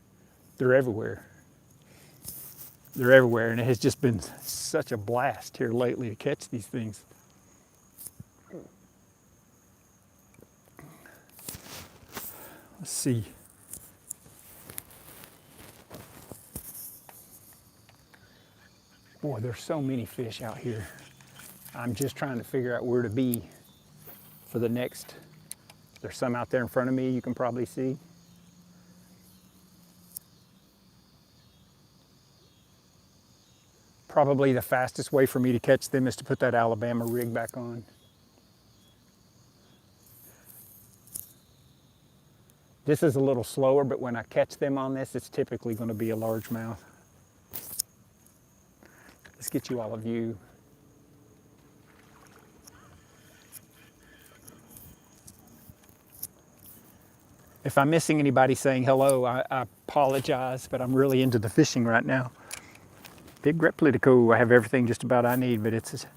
They're everywhere. They're everywhere, and it has just been such a blast here lately to catch these things. Let's see. Boy, there's so many fish out here. I'm just trying to figure out where to be for the next. There's some out there in front of me you can probably see. Probably the fastest way for me to catch them is to put that Alabama rig back on. This is a little slower, but when I catch them on this, it's typically going to be a largemouth. Let's get you all a view. If I'm missing anybody saying hello, I apologize, but I'm really into the fishing right now. Big Replitico, I have everything just about I need, but it's a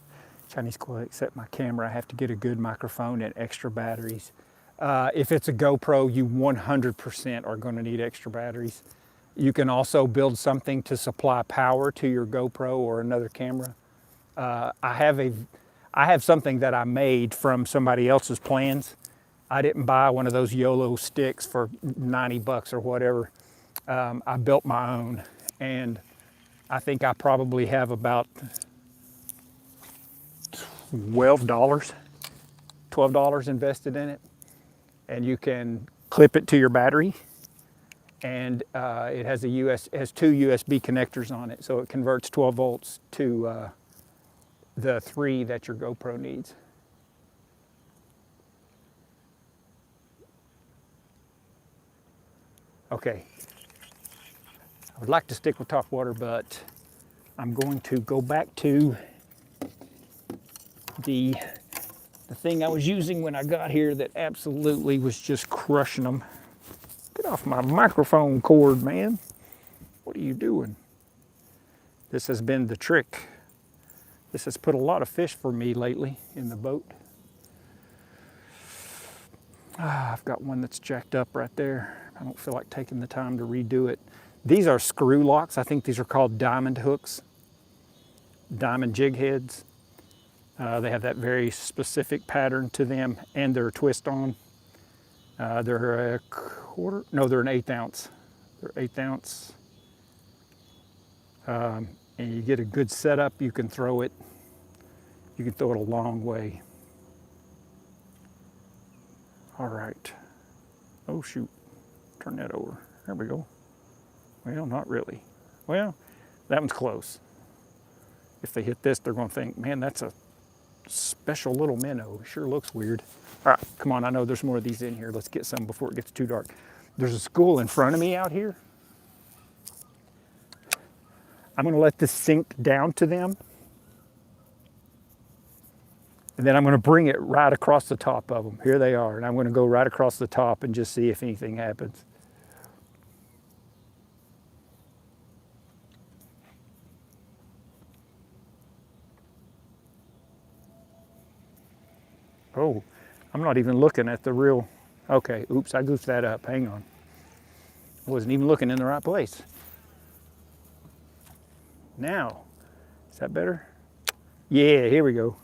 Chinese koi, except my camera. I have to get a good microphone and extra batteries. If it's a GoPro, you 100% are going to need extra batteries. You can also build something to supply power to your GoPro or another camera. I have something that I made from somebody else's plans. I didn't buy one of those YOLO sticks for 90 bucks or whatever. I built my own, and I think I probably have about $12 invested in it. And you can clip it to your battery, and it has has two USB connectors on it, so it converts 12 volts to the 3 that your GoPro needs. Okay, I would like to stick with topwater, but I'm going to go back to the thing I was using when I got here that absolutely was just crushing them. Get off my microphone cord, man. What are you doing? This has been the trick. This has put a lot of fish for me lately in the boat. I've got one that's jacked up right there. I don't feel like taking the time to redo it. These are screw locks. I think these are called diamond hooks, diamond jig heads. They have that very specific pattern to them, and they're a twist on. They're a quarter, no, they're an 1/8 ounce. They're 1/8 ounce. And you get a good setup, you can throw it a long way. All right. Oh shoot, turn that over. There we go. Well, not really. Well, that one's close. If they hit this, they're gonna think, man, that's a special little minnow. It sure looks weird. All right, come on, I know there's more of these in here. Let's get some before it gets too dark. There's a school in front of me out here. I'm gonna let this sink down to them. And then I'm gonna bring it right across the top of them. Here they are, and I'm gonna go right across the top and just see if anything happens. Oh, I'm not even looking at the real, okay, oops, I goofed that up, hang on. I wasn't even looking in the right place. Now, is that better? Yeah, here we go.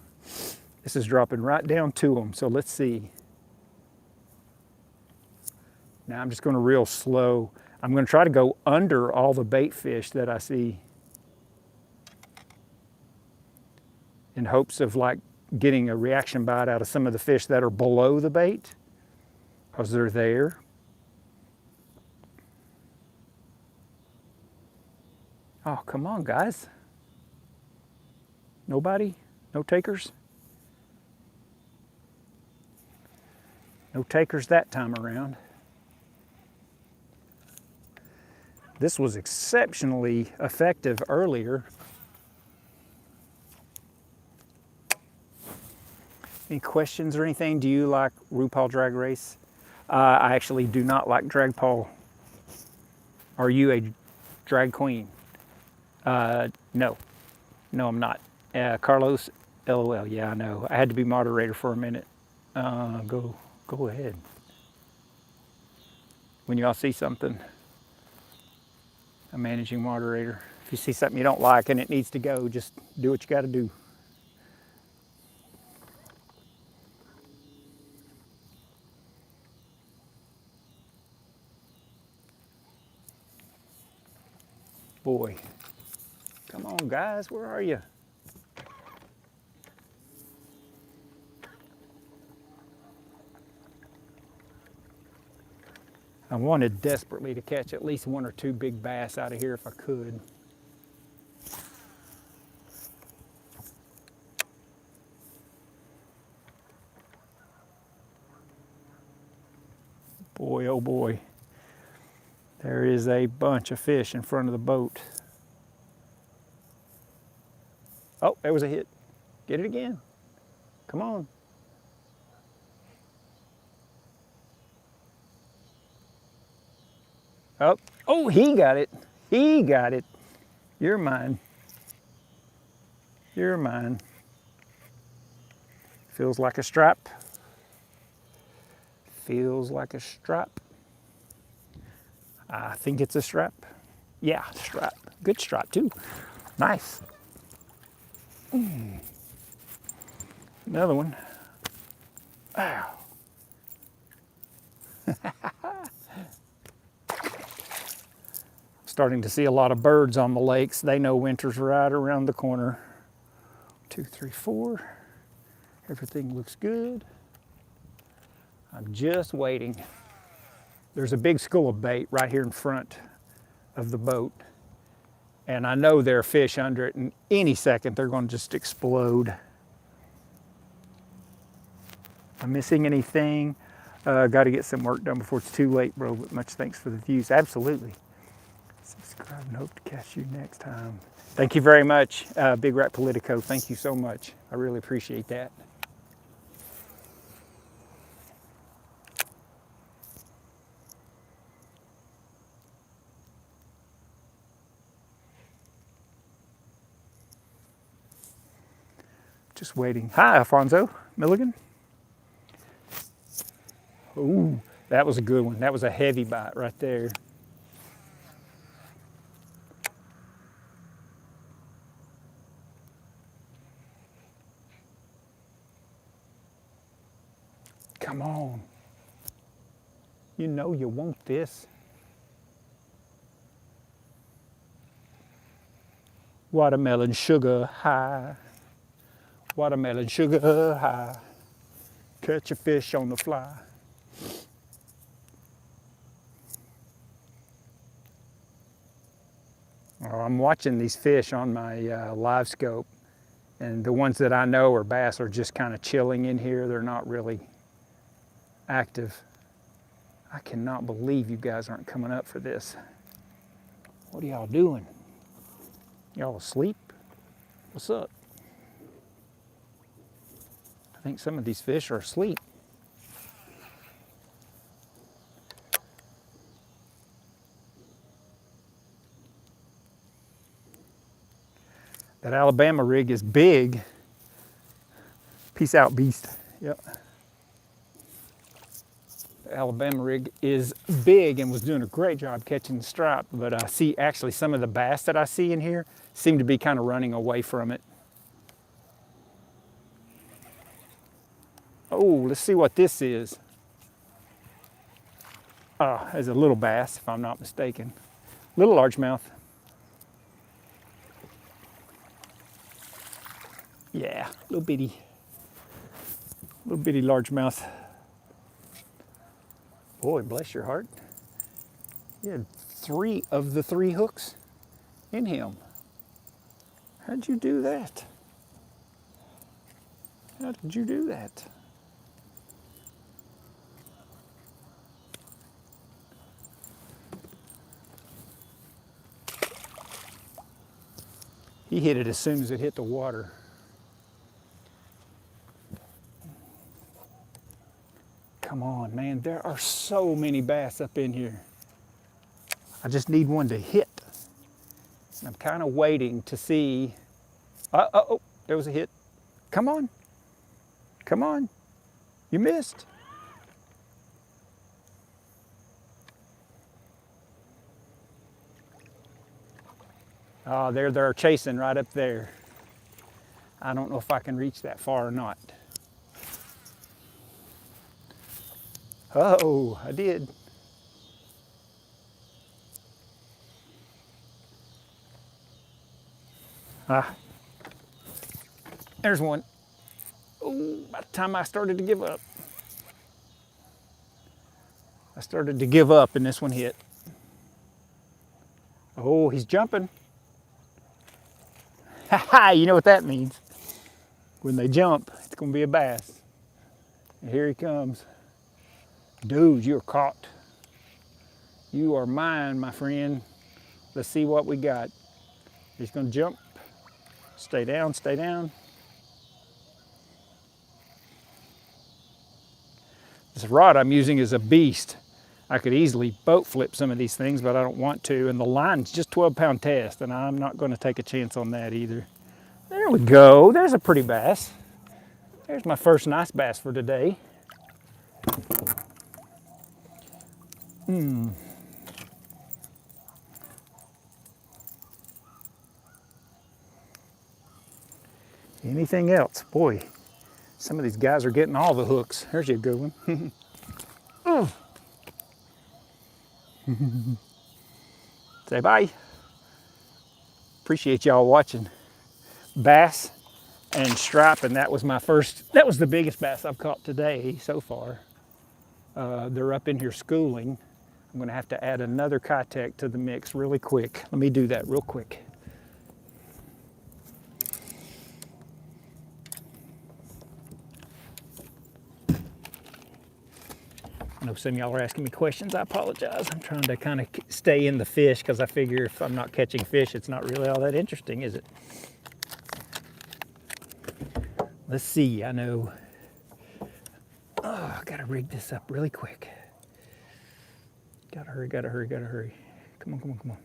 This is dropping right down to them, so let's see. Now I'm just gonna real slow. I'm gonna try to go under all the bait fish that I see in hopes of like getting a reaction bite out of some of the fish that are below the bait, because they're there. Oh, come on, guys. Nobody? No takers? No takers that time around. This was exceptionally effective earlier. Any questions or anything? Do you like RuPaul Drag Race? I actually do not like drag paw. Are you a Drag queen. No, I'm not. Carlos, LOL. Yeah, I know. I had to be moderator for a minute. Go ahead. When y'all see something, a managing moderator. If you see something you don't like and it needs to go, just do what you got to do. Boy, come on, guys, where are you? I wanted desperately to catch at least one or two big bass out of here if I could. Boy, oh boy, there is a bunch of fish in front of the boat. Oh, there was a hit. Get it again. Come on. Oh, he got it. He got it. You're mine. You're mine. Feels like a stripe. Feels like a stripe. I think it's a stripe. Yeah, stripe. Good stripe too. Nice. Another one. Ow. Starting to see a lot of birds on the lakes. They know winter's right around the corner. 2, 3, 4. Everything looks good. I'm just waiting. There's a big school of bait right here in front of the boat. And I know there are fish under it, and any second they're going to just explode. Am I missing anything? Got to get some work done before it's too late, bro, but much thanks for the views. Absolutely. Subscribe and hope to catch you next time. Thank you very much, Big Rat Politico. Thank you so much. I really appreciate that. Just waiting. Hi, Alfonso Milligan. Ooh, that was a good one. That was a heavy bite right there. Come on. You know you want this. Watermelon sugar high. Watermelon sugar high. Catch a fish on the fly. Oh, I'm watching these fish on my live scope, and the ones that I know are bass are just kind of chilling in here. They're not really active. I cannot believe you guys aren't coming up for this. What are y'all doing? Y'all asleep? What's up? I think some of these fish are asleep. That Alabama rig is big. Peace out, beast. Yep. The Alabama rig is big and was doing a great job catching the stripe, but I see actually some of the bass that I see in here seem to be kind of running away from it. Oh, let's see what this is. There's a little bass, if I'm not mistaken. Little largemouth. Yeah, little bitty largemouth. Boy, bless your heart. You had 3 of the 3 hooks in him. How'd you do that? How did you do that? He hit it as soon as it hit the water. Come on, man, there are so many bass up in here. I just need one to hit. I'm kind of waiting to see. Oh, there was a hit. Come on. Come on. You missed. Oh, they're chasing right up there. I don't know if I can reach that far or not. Oh, I did. Ah, there's one. Oh, by the time I started to give up. I started to give up and this one hit. Oh, he's jumping. Ha ha, you know what that means. When they jump, it's gonna be a bass. And here he comes. Dude, you're caught. You are mine, my friend. Let's see what we got. He's gonna jump. Stay down, stay down. This rod I'm using is a beast. I could easily boat flip some of these things, but I don't want to. And the line's just 12-pound test, and I'm not gonna take a chance on that either. There we go, there's a pretty bass. There's my first nice bass for today. Anything else? Boy, some of these guys are getting all the hooks. There's a good one. Say bye. Appreciate y'all watching. Bass and stripe, and that was the biggest bass I've caught today so far. They're up in here schooling. I'm gonna have to add another Kitech to the mix really quick. Let me do that real quick. I know some of y'all are asking me questions. I apologize. I'm trying to kind of stay in the fish because I figure if I'm not catching fish, it's not really all that interesting, is it? Let's see, I know. Oh, I gotta rig this up really quick. Gotta hurry, gotta hurry, gotta hurry. Come on, come on, come on.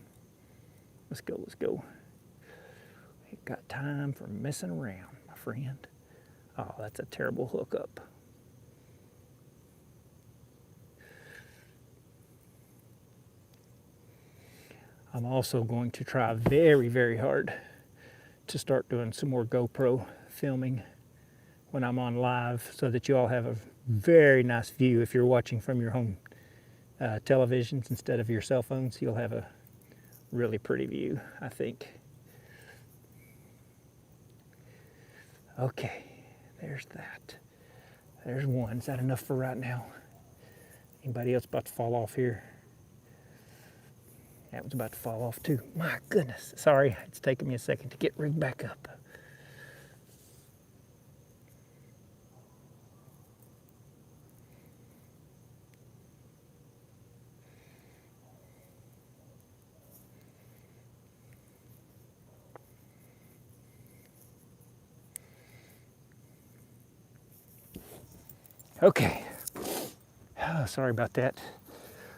Let's go, let's go. Ain't got time for messing around, my friend. Oh, that's a terrible hookup. I'm also going to try very, very hard to start doing some more GoPro filming when I'm on live so that you all have a very nice view. If you're watching from your home televisions instead of your cell phones, you'll have a really pretty view, I think. Okay, there's that. There's one. Is that enough for right now? Anybody else about to fall off here? That was about to fall off too. My goodness. Sorry, it's taking me a second to get rigged back up. Okay. Oh, sorry about that.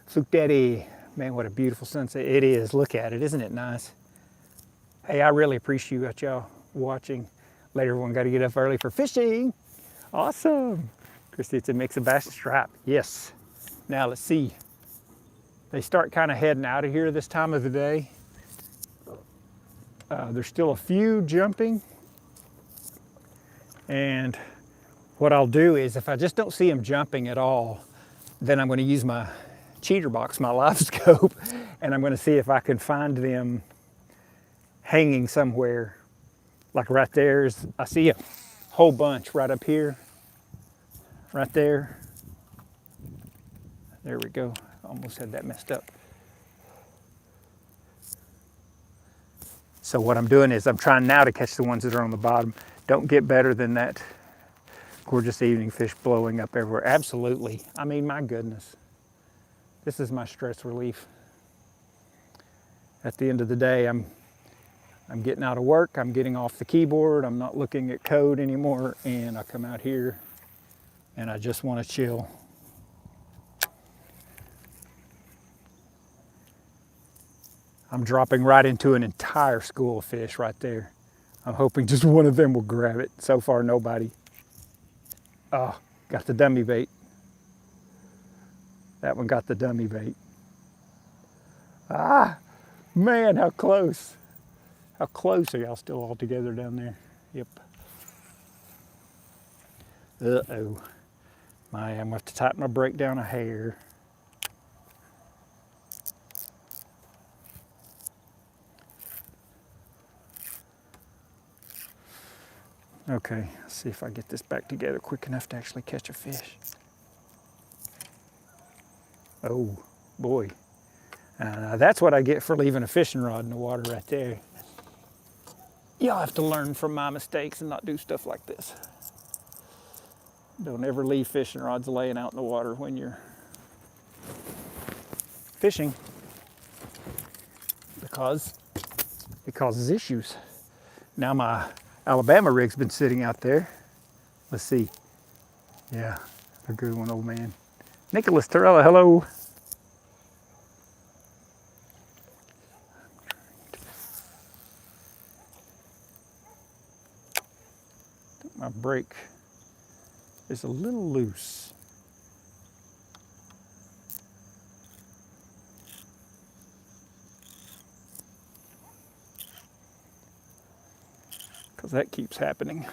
Fluke Daddy. Man, what a beautiful sunset it is. Look at it. Isn't it nice? Hey, I really appreciate y'all watching. Later, everyone got to get up early for fishing. Awesome. Christy, it's a mix of bass and stripe. Yes. Now, let's see. They start kind of heading out of here this time of the day. There's still a few jumping. And what I'll do is if I just don't see them jumping at all, then I'm going to use my cheater box, my live scope, and I'm going to see if I can find them hanging somewhere. Like right there's, I see a whole bunch right up here, right there. There we go. Almost had that messed up. So what I'm doing is I'm trying now to catch the ones that are on the bottom. Don't get better than that gorgeous evening fish blowing up everywhere. Absolutely. I mean, my goodness. This is my stress relief. At the end of the day, I'm getting out of work, I'm getting off the keyboard, I'm not looking at code anymore, and I come out here and I just want to chill. I'm dropping right into an entire school of fish right there. I'm hoping just one of them will grab it. So far, nobody. Oh, got the dummy bait. That one got the dummy bait. Ah, man, how close. How close are y'all still all together down there? Yep. Uh-oh. I'm gonna have to tighten my brake down a hair. Okay, let's see if I get this back together quick enough to actually catch a fish. Oh, boy. That's what I get for leaving a fishing rod in the water right there. Y'all have to learn from my mistakes and not do stuff like this. Don't ever leave fishing rods laying out in the water when you're fishing, because it causes issues. Now my Alabama rig's been sitting out there. Let's see. Yeah, a good one, old man. Nicholas Torella, hello. My brake is a little loose. Because that keeps happening.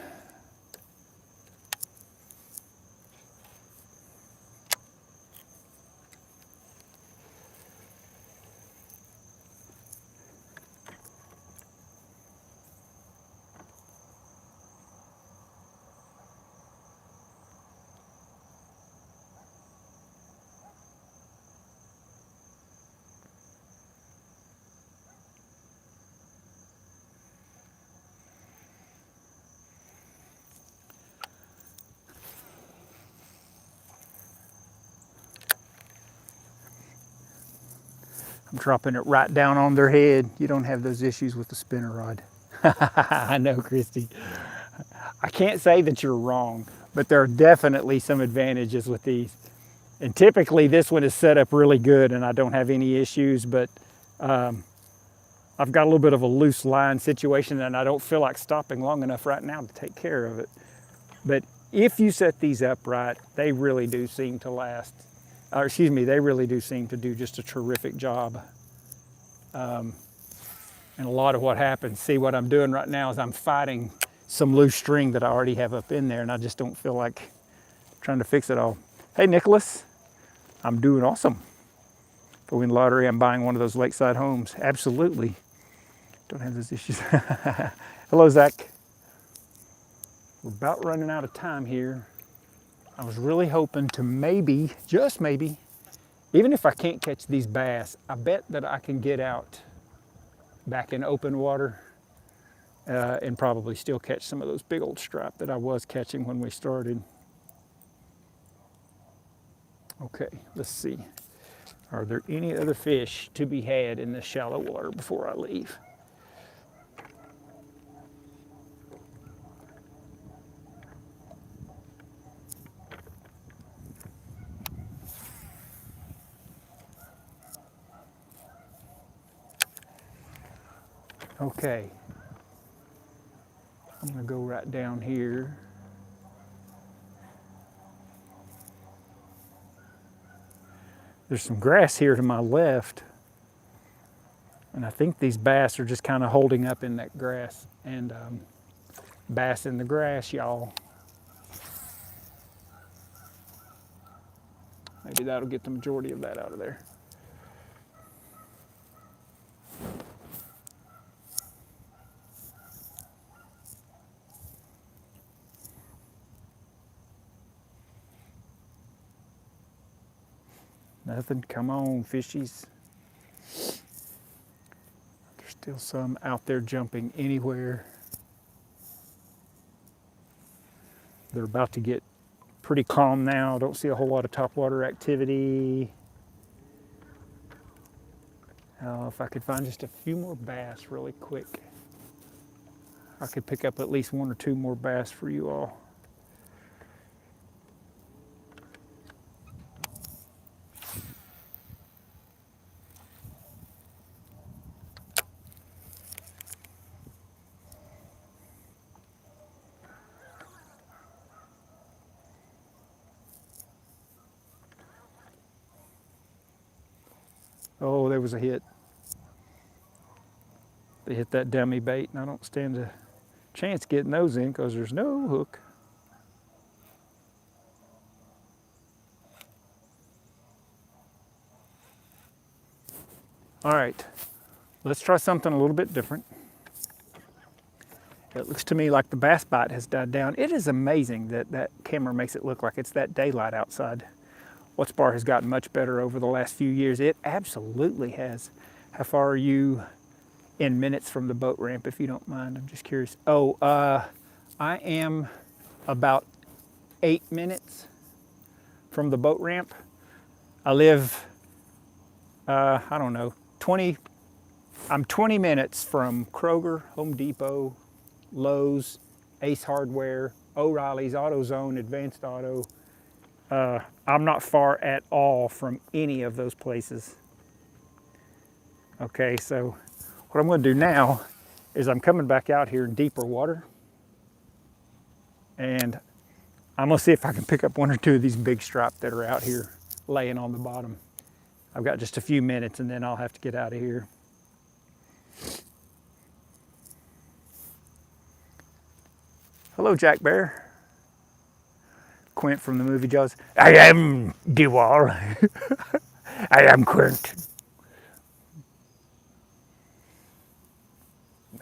I'm dropping it right down on their head. You don't have those issues with the spinner rod. I know, Christy. I can't say that you're wrong, but there are definitely some advantages with these. And typically this one is set up really good and I don't have any issues, but I've got a little bit of a loose line situation and I don't feel like stopping long enough right now to take care of it. But if you set these up right, they really do seem to last. They really do seem to do just a terrific job. And a lot of what happens, see what I'm doing right now is I'm fighting some loose string that I already have up in there and I just don't feel like trying to fix it all. Hey, Nicholas, I'm doing awesome. For win lottery, I'm buying one of those lakeside homes. Absolutely. Don't have those issues. Hello, Zach. We're about running out of time here. I was really hoping to maybe, just maybe, even if I can't catch these bass, I bet that I can get out back in open water and probably still catch some of those big old stripe that I was catching when we started. Okay, let's see. Are there any other fish to be had in this shallow water before I leave? Okay, I'm gonna go right down here. There's some grass here to my left, and I think these bass are just kind of holding up in that grass. And bass in the grass, y'all. Maybe that'll get the majority of that out of there. Nothing, come on, fishies. There's still some out there jumping anywhere. They're about to get pretty calm now. Don't see a whole lot of topwater activity. If I could find just a few more bass really quick, I could pick up at least one or two more bass for you all. Oh, there was a hit. They hit that dummy bait, and I don't stand a chance getting those in because there's no hook. All right, let's try something a little bit different. It looks to me like the bass bite has died down. It is amazing that that camera makes it look like it's that daylight outside. Watts Bar has gotten much better over the last few years. It absolutely has. How far are you in minutes from the boat ramp, if you don't mind? I'm just curious. Oh, I am about 8 minutes from the boat ramp. I live, I don't know, I'm 20 minutes from Kroger, Home Depot, Lowe's, Ace Hardware, O'Reilly's, AutoZone, Advanced Auto. I'm not far at all from any of those places. Okay, so what I'm going to do now is I'm coming back out here in deeper water, and I'm going to see if I can pick up one or two of these big stripe that are out here laying on the bottom. I've got just a few minutes and then I'll have to get out of here. Hello, Jack Bear. Quint from the movie Jaws. I am Dewar. I am Quint.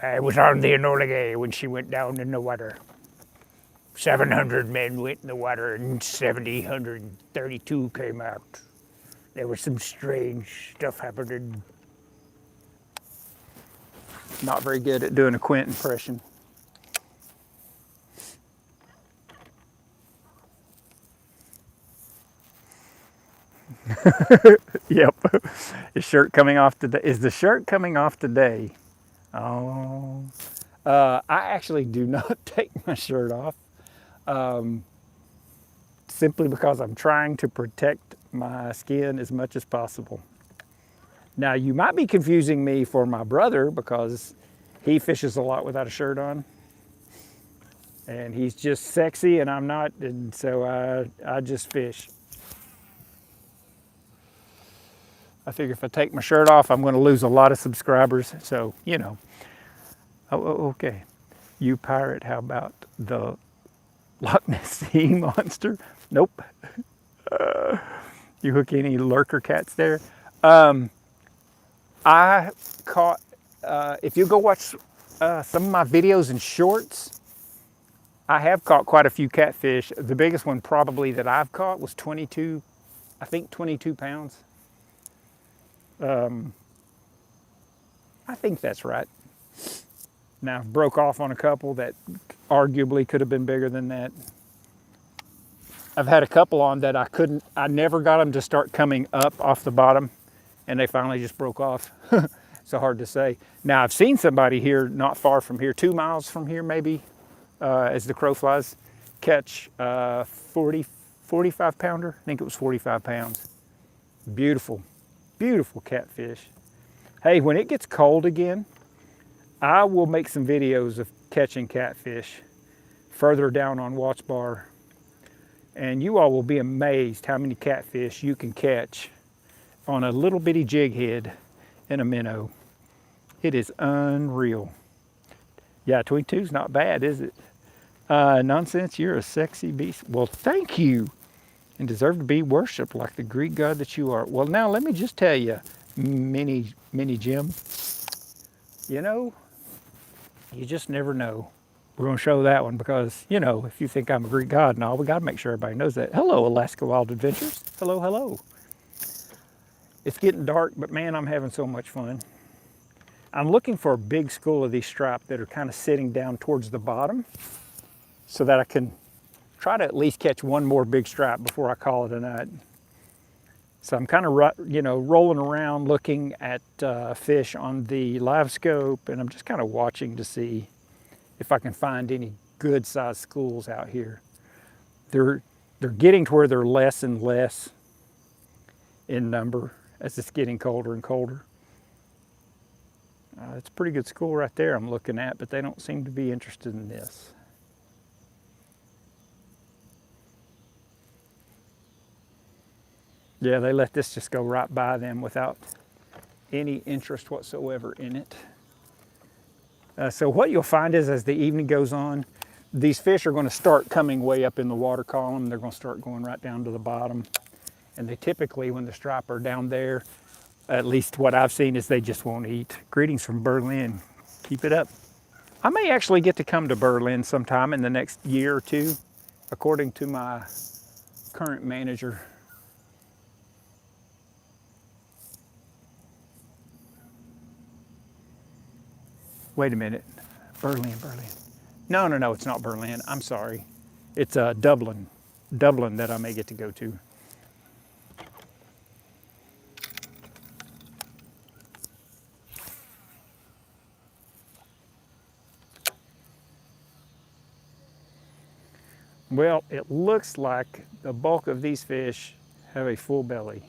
I was on the Enola Gay when she went down in the water. 700 men went in the water and 732 came out. There was some strange stuff happening. Not very good at doing a Quint impression. Yep. Is shirt coming off today? Is the shirt coming off today? Oh. I actually do not take my shirt off. Simply because I'm trying to protect my skin as much as possible. Now, you might be confusing me for my brother because he fishes a lot without a shirt on. And he's just sexy and I'm not, and so I just fish. I figure if I take my shirt off, I'm going to lose a lot of subscribers. So, you know. Oh, okay. You pirate, how about the Loch Ness Sea monster? Nope. You hook any lurker cats there? I caught, if you go watch some of my videos and shorts, I have caught quite a few catfish. The biggest one probably that I've caught was 22 pounds. I think that's right. Now, I've broke off on a couple that arguably could have been bigger than that. I've had a couple on that I never got them to start coming up off the bottom, and they finally just broke off. So hard to say. Now, I've seen somebody here not far from here, 2 miles from here maybe, as the crow flies, catch 45 pounder. I think it was 45 pounds. Beautiful, beautiful catfish. Hey, when it gets cold again, I will make some videos of catching catfish further down on Watts Bar. And you all will be amazed how many catfish you can catch on a little bitty jig head in a minnow. It is unreal. Yeah, 22's not bad, is it? Nonsense, you're a sexy beast. Well, thank you, and deserve to be worshipped like the Greek god that you are. Well, now let me just tell you, Mini Jim, you know, you just never know. We're going to show that one because, you know, if you think I'm a Greek god and all, we got to make sure everybody knows that. Hello, Alaska Wild Adventures. Hello, hello. It's getting dark, but man, I'm having so much fun. I'm looking for a big school of these stripe that are kind of sitting down towards the bottom so that I can try to at least catch one more big stripe before I call it a night. So I'm kind of, you know, rolling around looking at fish on the live scope, and I'm just kind of watching to see if I can find any good sized schools out here. They're getting to where they're less and less in number as it's getting colder and colder. It's a pretty good school right there I'm looking at, but they don't seem to be interested in this. Yeah, they let this just go right by them without any interest whatsoever in it. So what you'll find is as the evening goes on, these fish are going to start coming way up in the water column. They're going to start going right down to the bottom. And they typically, when the stripe are down there, at least what I've seen, is they just won't eat. Greetings from Berlin. Keep it up. I may actually get to come to Berlin sometime in the next year or two, according to my current manager. Wait a minute. Berlin. No, it's not Berlin. I'm sorry. It's Dublin that I may get to go to. Well, it looks like the bulk of these fish have a full belly.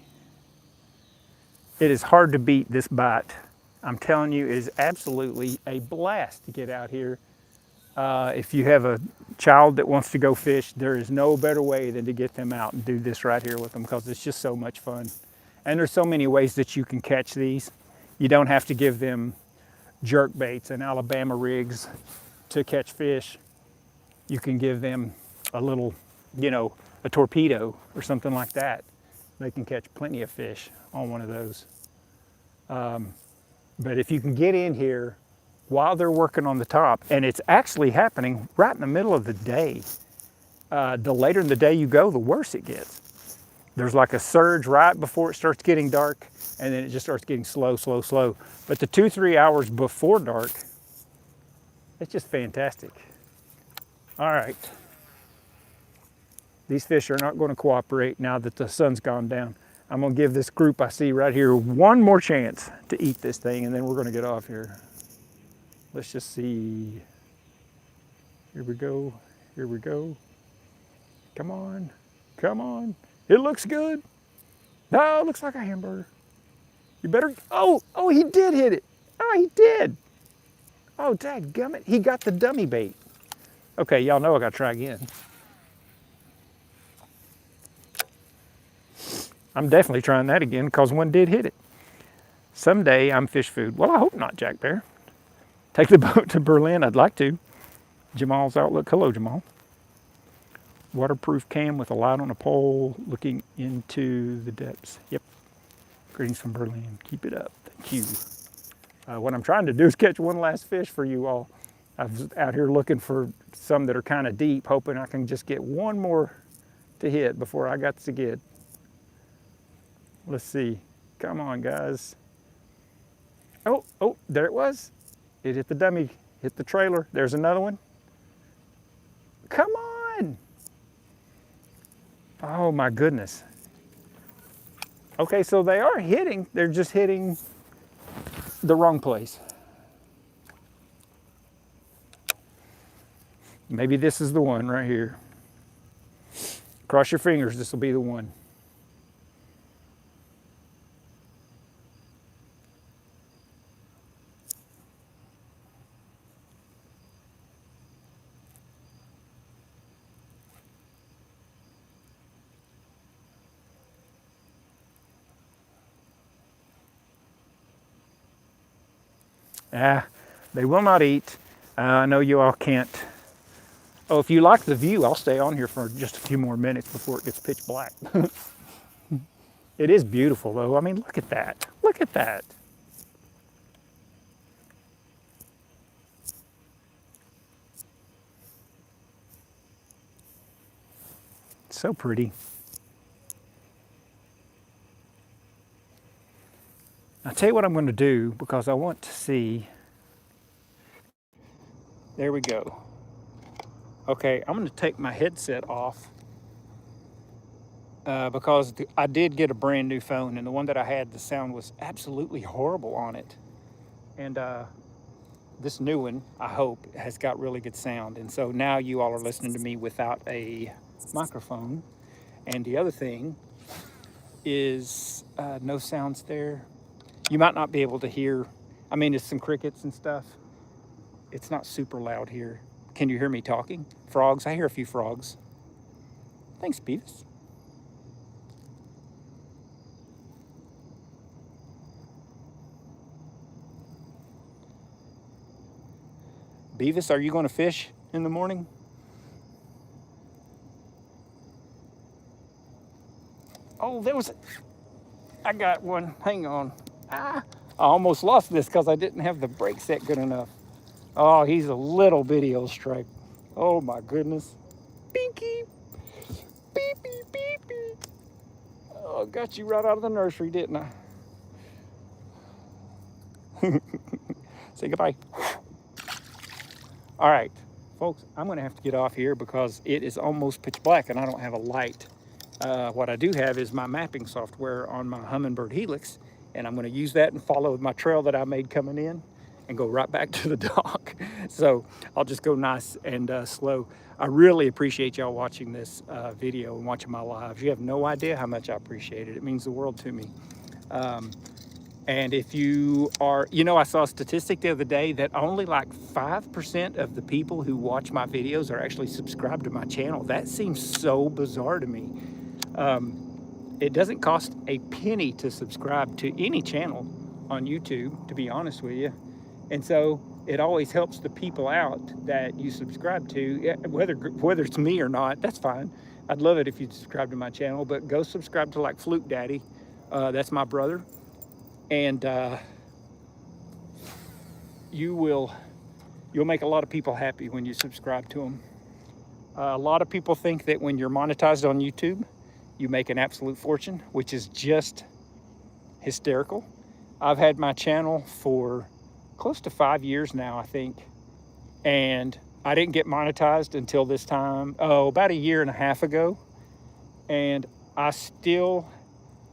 It is hard to beat this bite. I'm telling you, it is absolutely a blast to get out here. If you have a child that wants to go fish, there is no better way than to get them out and do this right here with them, because it's just so much fun. And there's so many ways that you can catch these. You don't have to give them jerk baits and Alabama rigs to catch fish. You can give them a little, a torpedo or something like that. They can catch plenty of fish on one of those. But if you can get in here while they're working on the top, and it's actually happening right in the middle of the day. The later in the day you go, the worse it gets. There's like a surge right before it starts getting dark, and then it just starts getting slow. But the 2-3 hours before dark, it's just fantastic. All right. These fish are not going to cooperate now that the sun's gone down. I'm going to give this group I see right here one more chance to eat this thing, and then we're going to get off here. Let's just see. Here we go. Come on. It looks good. No, it looks like a hamburger. You better, oh, he did hit it. Oh, he did. Oh, dadgummit, he got the dummy bait. Okay, y'all know I gotta try again. I'm definitely trying that again because one did hit it. Someday I'm fish food. Well, I hope not, Jack Bear. Take the boat to Berlin, I'd like to. Jamal's Outlook. Hello, Jamal. Waterproof cam with a light on a pole looking into the depths. Yep. Greetings from Berlin. Keep it up. Thank you. What I'm trying to do is catch one last fish for you all. I was out here looking for some that are kind of deep, hoping I can just get one more to hit before I got to get. Let's see. Come on, guys. Oh, there it was. It hit the dummy, hit the trailer. There's another one. Come on. Oh my goodness. Okay, so they are hitting. They're just hitting the wrong place. Maybe this is the one right here. Cross your fingers, this will be the one. They will not eat. I know you all can't. Oh, if you like the view, I'll stay on here for just a few more minutes before it gets pitch black. It is beautiful though. I mean, look at that. Look at that. So pretty. I'll tell you what I'm going to do because I want to see. There we go. Okay, I'm going to take my headset off because I did get a brand new phone, and the one that I had, the sound was absolutely horrible on it. And this new one, I hope, has got really good sound. And so now you all are listening to me without a microphone. And the other thing is no sounds there. You might not be able to hear. I mean, it's some crickets and stuff. It's not super loud here. Can you hear me talking? Frogs, I hear a few frogs. Thanks, Beavis. Beavis, are you going to fish in the morning? Oh, I got one. Hang on. I almost lost this because I didn't have the brake set good enough. Oh, he's a little bitty old stripe. Oh my goodness. Binky. Beep, beep, beep, beep. Oh, got you right out of the nursery, didn't I? Say goodbye. All right, folks, I'm gonna have to get off here because it is almost pitch black and I don't have a light. What I do have is my mapping software on my Humminbird Helix, and I'm gonna use that and follow my trail that I made coming in and go right back to the dock. So I'll just go nice and slow. I really appreciate y'all watching this video and watching my lives. You have no idea how much I appreciate it. It means the world to me. And if you are, I saw a statistic the other day that only like 5% of the people who watch my videos are actually subscribed to my channel. That seems so bizarre to me. It doesn't cost a penny to subscribe to any channel on YouTube, to be honest with you. And so it always helps the people out that you subscribe to, whether it's me or not, that's fine. I'd love it if you'd subscribe to my channel, but go subscribe to like Fluke Daddy. That's my brother. And you'll make a lot of people happy when you subscribe to them. A lot of people think that when you're monetized on YouTube, you make an absolute fortune, which is just hysterical. I've had my channel for close to 5 years now, I think, and I didn't get monetized until this time, about a year and a half ago, and I still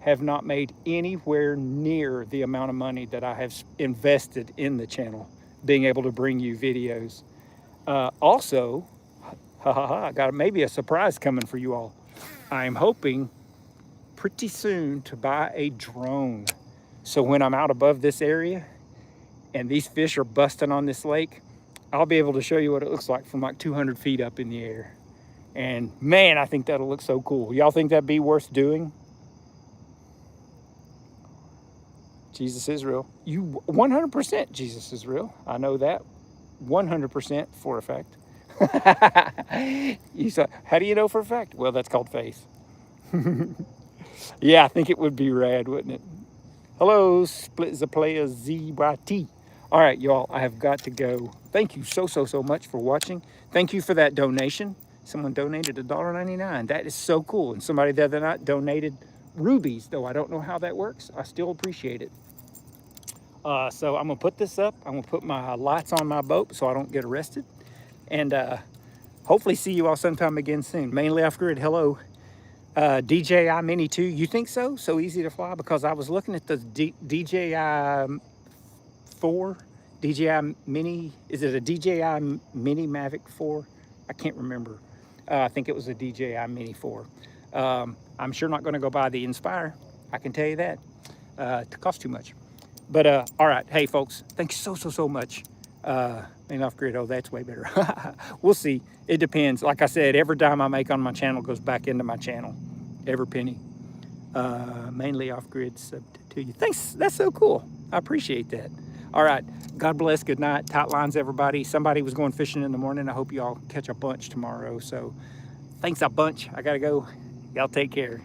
have not made anywhere near the amount of money that I have invested in the channel, being able to bring you videos. Also, I got maybe a surprise coming for you all. I'm hoping pretty soon to buy a drone. So when I'm out above this area and these fish are busting on this lake, I'll be able to show you what it looks like from like 200 feet up in the air. And man, I think that'll look so cool. Y'all think that'd be worth doing? Jesus is real. You 100% Jesus is real. I know that 100% for a fact. You saw, how do you know for a fact? Well, that's called faith. Yeah, I think it would be rad, wouldn't it? Hello, Split the Player ZYT. All right, y'all, I have got to go. Thank you so much for watching. Thank you for that donation. Someone donated $1.99. That is so cool. And somebody the other night donated rubies, though I don't know how that works. I still appreciate it. So I'm gonna put this up. I'm gonna put my lights on my boat so I don't get arrested. And hopefully see you all sometime again soon. Mainly off grid, hello. DJI Mini 2, you think so? So easy to fly? Because I was looking at the DJI 4, DJI Mini, is it a DJI Mini Mavic 4? I can't remember. I think it was a DJI Mini 4. I'm sure not gonna go buy the Inspire. I can tell you that. It costs too much. But all right, hey folks, thanks so much. Ain't off grid, oh, that's way better. We'll see, it depends. Like I said, every dime I make on my channel goes back into my channel, every penny. Mainly off grid, sub to you. Thanks, that's so cool. I appreciate that. All right, God bless, good night, tight lines everybody. Somebody was going fishing in the morning. I hope y'all catch a bunch tomorrow. So thanks a bunch, I gotta go. Y'all take care.